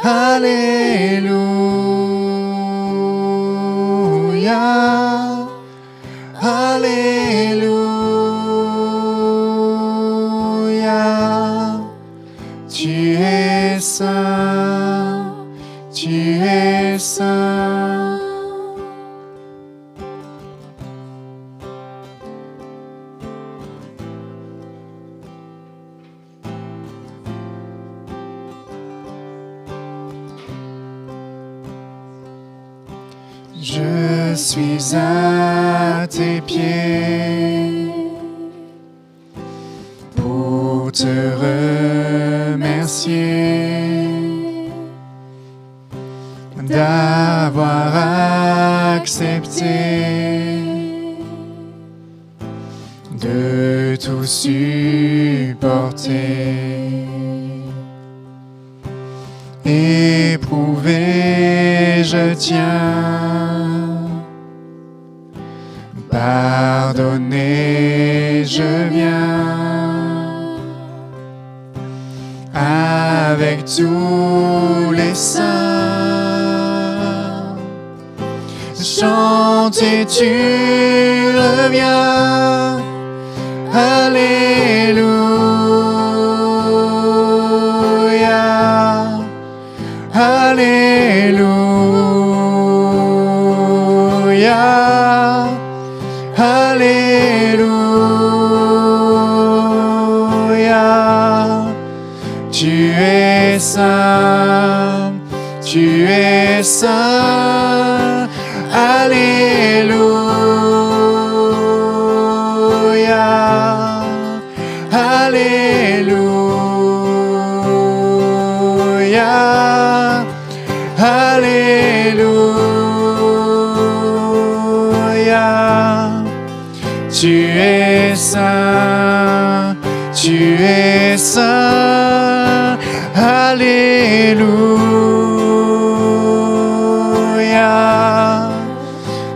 Alléluia, Alléluia. Tu es saint, tu es saint. Je suis à tes pieds pour te remercier d'avoir accepté de tout supporter. Éprouvé, je tiens, pardonné, je viens, avec tous les saints, chanter tu reviens, Alléluia, Alléluia, Alléluia. Tu es saint, tu es saint, Alléluia, tu es saint, tu es saint. Alléluia,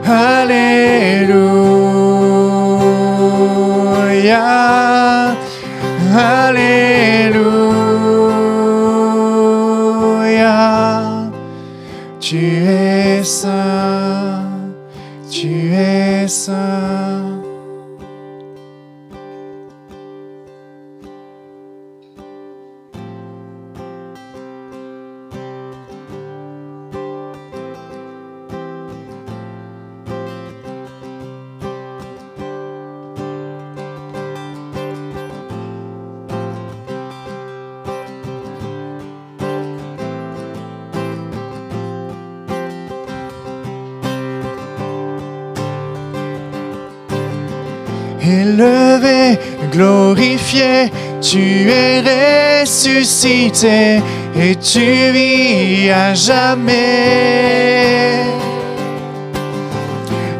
Alléluia, Alléluia. Tu es saint, tu es saint. Élevé, glorifié, tu es ressuscité et tu vis à jamais.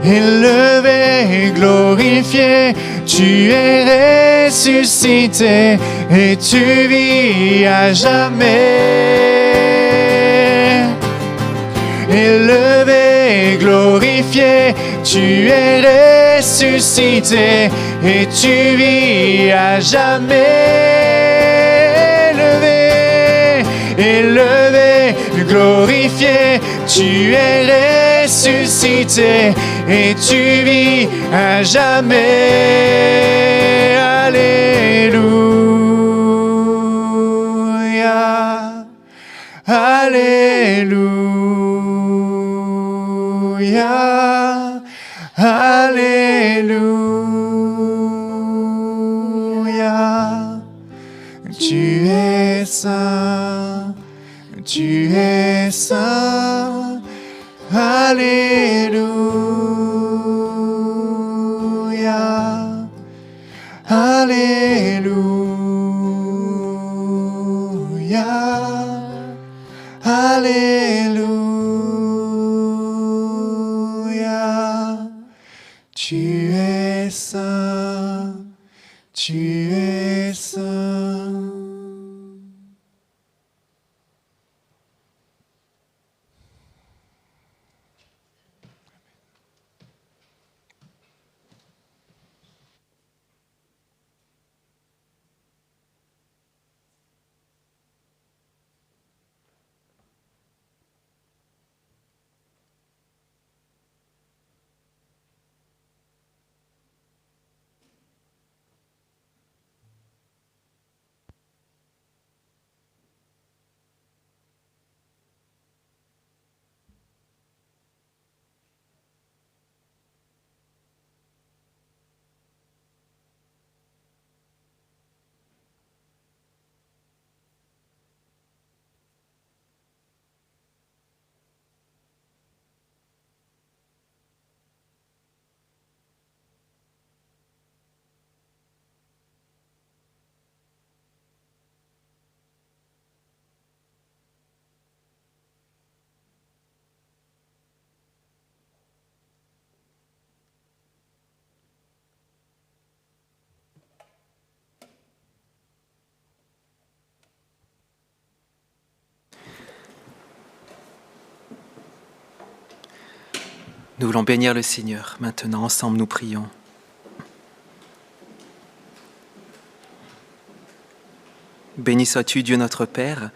Élevé, glorifié, tu es ressuscité et tu vis à jamais. Élevé, glorifié, tu es ressuscité et tu vis à jamais. Élevé, élevé, glorifié, tu es ressuscité et tu vis à jamais. Alléluia, Alléluia, Alléluia. Tu es saint, tu es saint. Alléluia, Alléluia, Alléluia. Tu es saint, tu es saint. Nous voulons bénir le Seigneur. Maintenant, ensemble, nous prions. Béni sois-tu, Dieu notre Père,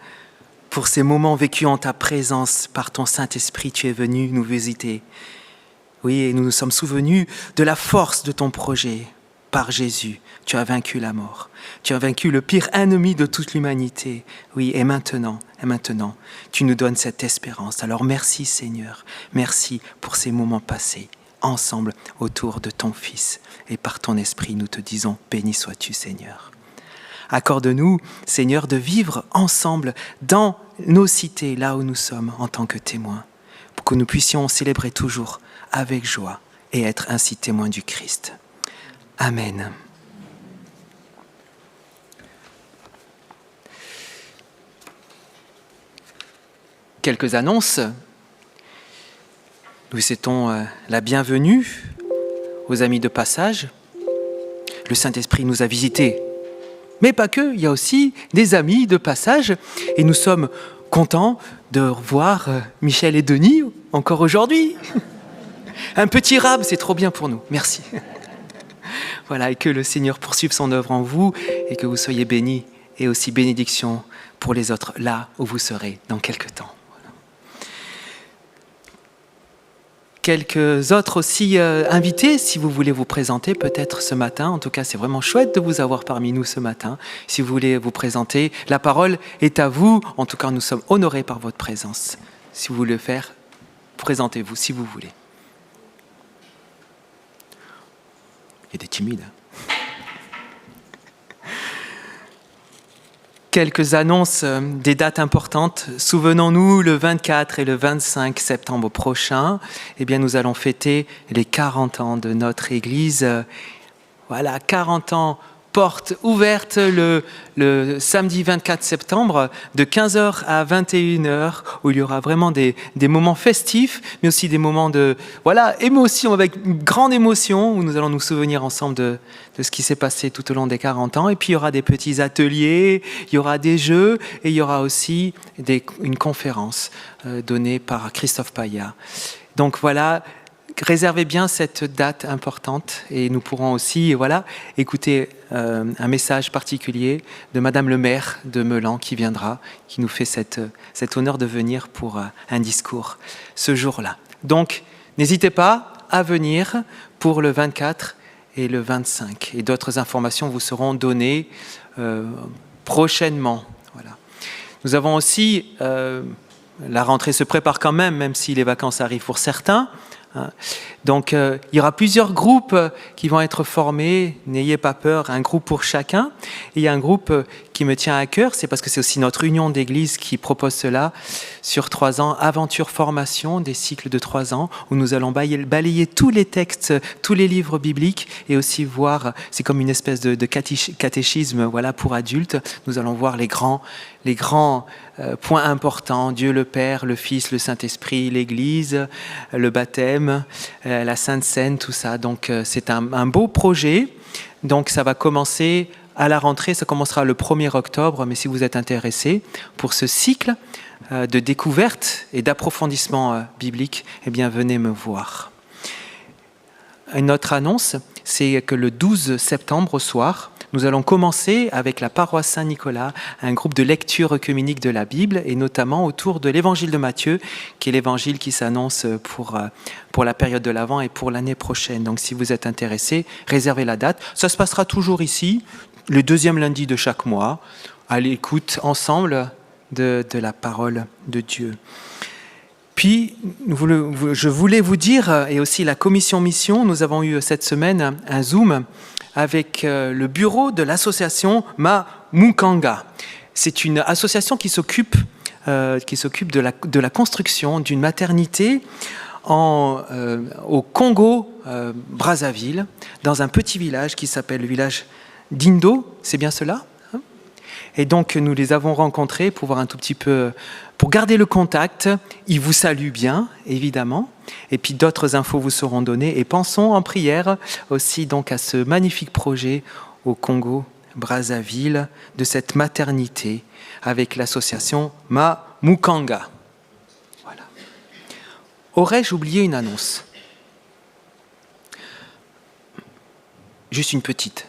pour ces moments vécus en ta présence. Par ton Saint-Esprit, tu es venu nous visiter. Oui, et nous nous sommes souvenus de la force de ton projet. Par Jésus, tu as vaincu la mort. Tu as vaincu le pire ennemi de toute l'humanité. Oui, et maintenant, tu nous donnes cette espérance. Alors merci Seigneur, merci pour ces moments passés, ensemble, autour de ton Fils. Et par ton Esprit, nous te disons, béni sois-tu Seigneur. Accorde-nous, Seigneur, de vivre ensemble dans nos cités, là où nous sommes, en tant que témoins, pour que nous puissions célébrer toujours avec joie et être ainsi témoins du Christ. Amen. Quelques annonces. Nous souhaitons la bienvenue aux amis de passage. le Saint-Esprit nous a visités. Mais pas que, il y a aussi des amis de passage et nous sommes contents de revoir Michel et Denis encore aujourd'hui. Un petit rab, c'est trop bien pour nous. Merci. Voilà, et que le Seigneur poursuive son œuvre en vous et que vous soyez bénis et aussi bénédiction pour les autres là où vous serez dans quelques temps. Quelques autres aussi invités, si vous voulez vous présenter peut-être ce matin. En tout cas, c'est vraiment chouette de vous avoir parmi nous ce matin. Si vous voulez vous présenter, la parole est à vous. En tout cas, nous sommes honorés par votre présence. Si vous voulez le faire, présentez-vous si vous voulez. Il y a des timides. Quelques annonces des dates importantes. Souvenons-nous, le 24 et le 25 septembre prochain, eh bien, nous allons fêter les 40 ans de notre Église. Voilà, 40 ans, porte ouverte le samedi 24 septembre de 15h à 21h, où il y aura vraiment des moments festifs, mais aussi des moments de émotion, avec une grande émotion, où nous allons nous souvenir ensemble de ce qui s'est passé tout au long des 40 ans. Et puis il y aura des petits ateliers, il y aura des jeux, et il y aura aussi une conférence donnée par Christophe Paya. Donc voilà, réservez bien cette date importante et nous pourrons aussi écouter un message particulier de Madame le maire de Meulan qui viendra, qui nous fait cet honneur de venir pour un discours ce jour-là. Donc, n'hésitez pas à venir pour le 24 et le 25. Et d'autres informations vous seront données prochainement. Voilà. Nous avons aussi, la rentrée se prépare quand même si les vacances arrivent pour certains. Donc, il y aura plusieurs groupes qui vont être formés. N'ayez pas peur, un groupe pour chacun. Et il y a un groupe qui me tient à cœur, c'est parce que c'est aussi notre union d'église qui propose cela sur 3 ans, aventure formation, des cycles de 3 ans, où nous allons balayer tous les textes, tous les livres bibliques, et aussi voir, c'est comme une espèce de catéchisme pour adultes. Nous allons voir les grands points importants, Dieu le Père, le Fils, le Saint-Esprit, l'Église, le baptême, la Sainte Seine, tout ça. Donc c'est un beau projet. Donc ça va commencer à la rentrée, ça commencera le 1er octobre, mais si vous êtes intéressés pour ce cycle de découverte et d'approfondissement biblique, eh bien venez me voir. Une autre annonce, c'est que le 12 septembre au soir, nous allons commencer avec la paroisse Saint-Nicolas, un groupe de lecture œcuménique de la Bible, et notamment autour de l'évangile de Matthieu, qui est l'évangile qui s'annonce pour la période de l'Avent et pour l'année prochaine. Donc si vous êtes intéressés, réservez la date. Ça se passera toujours ici, le 2e lundi de chaque mois, à l'écoute ensemble de la parole de Dieu. Puis, je voulais vous dire, et aussi la commission mission, nous avons eu cette semaine un Zoom avec le bureau de l'association Ma Mukanga. C'est une association qui s'occupe de la construction d'une maternité au Congo, Brazzaville, dans un petit village qui s'appelle le village d'Indo. C'est bien cela ? Et donc, nous les avons rencontrés pour voir un tout petit peu, pour garder le contact. Ils vous saluent bien, évidemment. Et puis, d'autres infos vous seront données. Et pensons en prière aussi donc à ce magnifique projet au Congo, Brazzaville, de cette maternité avec l'association Ma Mukanga. Voilà. Aurais-je oublié une annonce ? Juste une petite.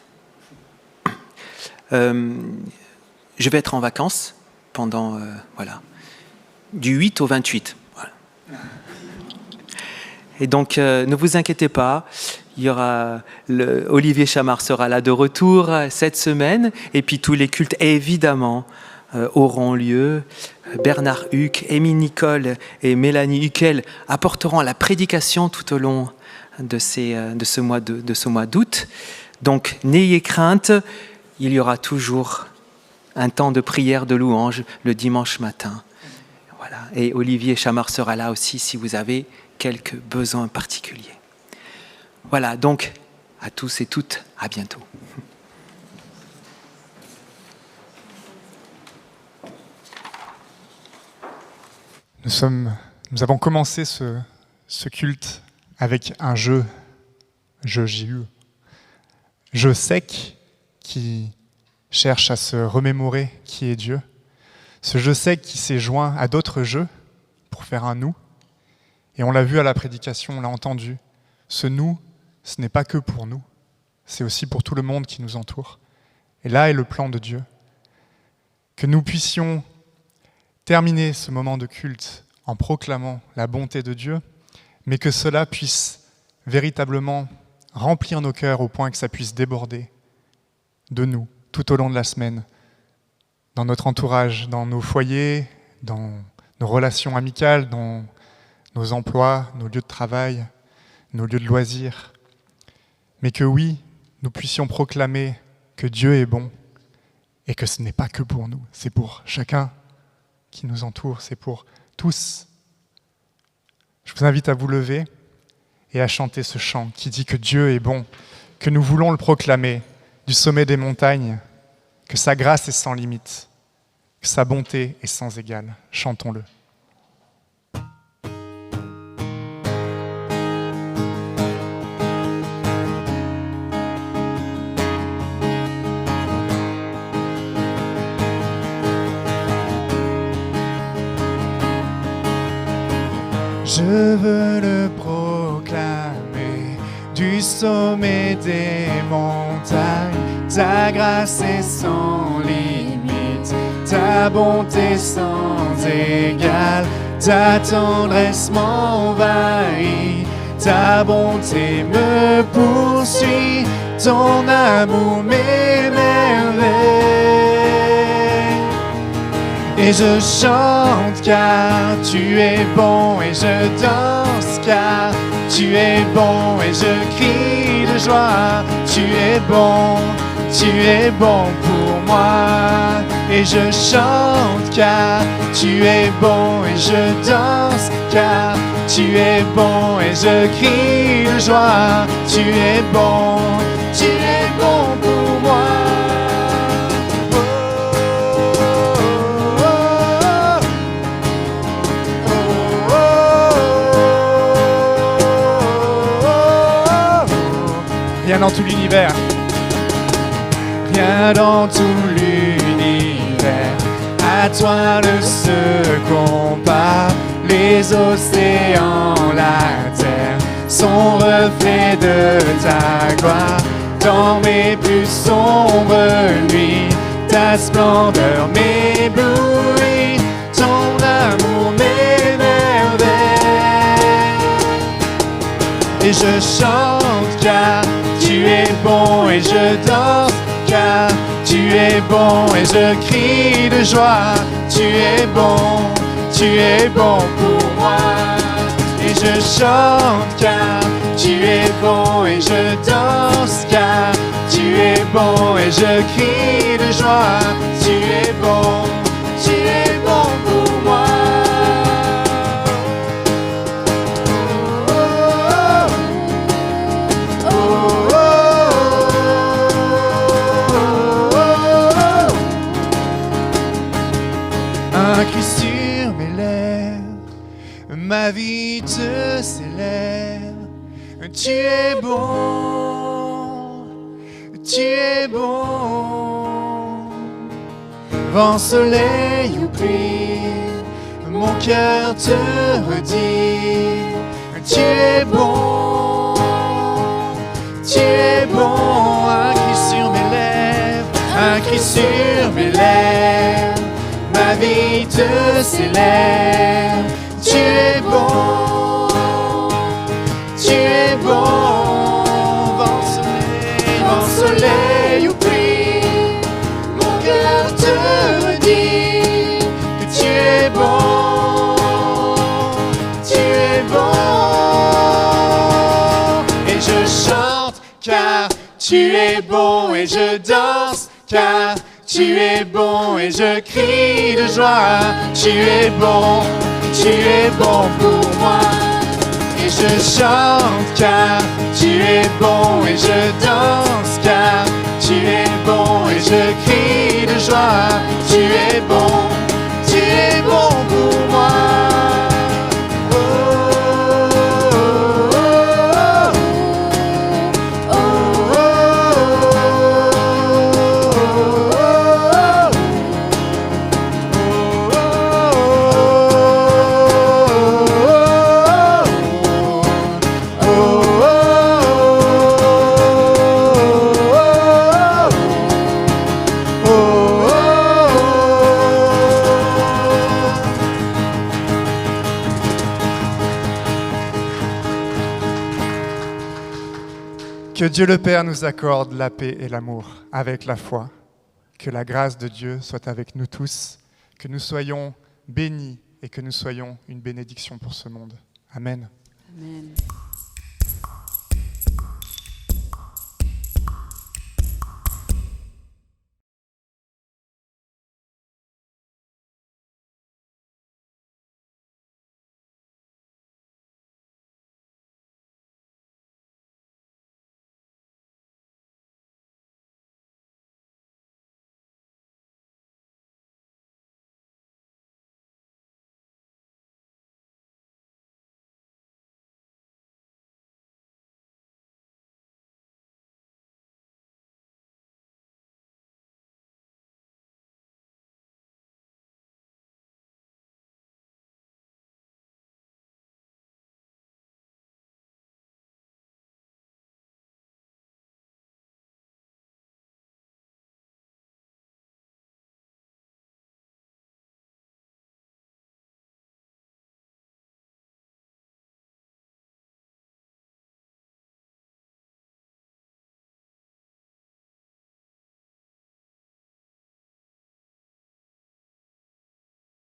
Je vais être en vacances pendant, du 8 au 28. Voilà. Et donc, ne vous inquiétez pas, il y aura Olivier Chamard sera là de retour cette semaine, et puis tous les cultes, évidemment, auront lieu. Bernard Huck, Émile Nicole et Mélanie Huckel apporteront la prédication tout au long de ce mois d'août. Donc, n'ayez crainte, il y aura toujours un temps de prière, de louange le dimanche matin. Voilà. Et Olivier Chamard sera là aussi si vous avez quelques besoins particuliers. Voilà, donc à tous et toutes, à bientôt. Nous avons commencé ce culte avec un jeu JU. je sec qui cherche à se remémorer qui est Dieu, ce je sec qui s'est joint à d'autres jeux pour faire un nous. Et on l'a vu à la prédication, on l'a entendu. Ce nous, ce n'est pas que pour nous, c'est aussi pour tout le monde qui nous entoure. Et là est le plan de Dieu. Que nous puissions terminer ce moment de culte en proclamant la bonté de Dieu, mais que cela puisse véritablement remplir nos cœurs au point que ça puisse déborder de nous tout au long de la semaine, dans notre entourage, dans nos foyers, dans nos relations amicales, dans nos emplois, nos lieux de travail, nos lieux de loisirs. Mais que oui, nous puissions proclamer que Dieu est bon et que ce n'est pas que pour nous, c'est pour chacun qui nous entoure, c'est pour tous. Je vous invite à vous lever et à chanter ce chant qui dit que Dieu est bon, que nous voulons le proclamer du sommet des montagnes, que sa grâce est sans limite, que sa bonté est sans égale. Chantons-le. Je veux le proclamer du sommet des montagnes. Ta grâce est sans limite, ta bonté sans égale, ta tendresse m'envahit, ta bonté me poursuit, ton amour m'émerveille. Et je chante car tu es bon, et je danse car tu es bon, et je crie de joie, tu es bon pour moi. Et je chante car tu es bon, et je danse car tu es bon, et je crie de joie, tu es bon pour moi. Rien dans tout l'univers, rien dans tout l'univers, à toi ne se compare. Les océans, la terre, sont reflets de ta gloire. Dans mes plus sombres nuits, ta splendeur m'éblouit, ton amour m'émerveille. Et je chante car tu es bon, et je danse car tu es bon, et je crie de joie, tu es bon pour moi. Et je chante car tu es bon, et je danse car tu es bon, et je crie de joie, tu es bon pour moi. Un cri sur mes lèvres, ma vie te célèbre. Tu es bon, tu es bon. Vent, soleil ou pluie, mon cœur te redit. Tu es bon, tu es bon. Un cri sur mes lèvres, un cri sur mes lèvres. Ma vie te célèbre, tu es bon, tu es bon. Vent, soleil ou pluie, mon cœur te redit que tu es bon, tu es bon. Et je chante car tu es bon, et je danse car tu es bon, et je crie de joie, tu es bon pour moi. Et je chante car tu es bon, et je danse car tu es bon, et je crie de joie, tu es bon pour moi. Oh, oh, oh, oh, oh. Que Dieu le Père nous accorde la paix et l'amour avec la foi. Que la grâce de Dieu soit avec nous tous. Que nous soyons bénis et que nous soyons une bénédiction pour ce monde. Amen. Amen.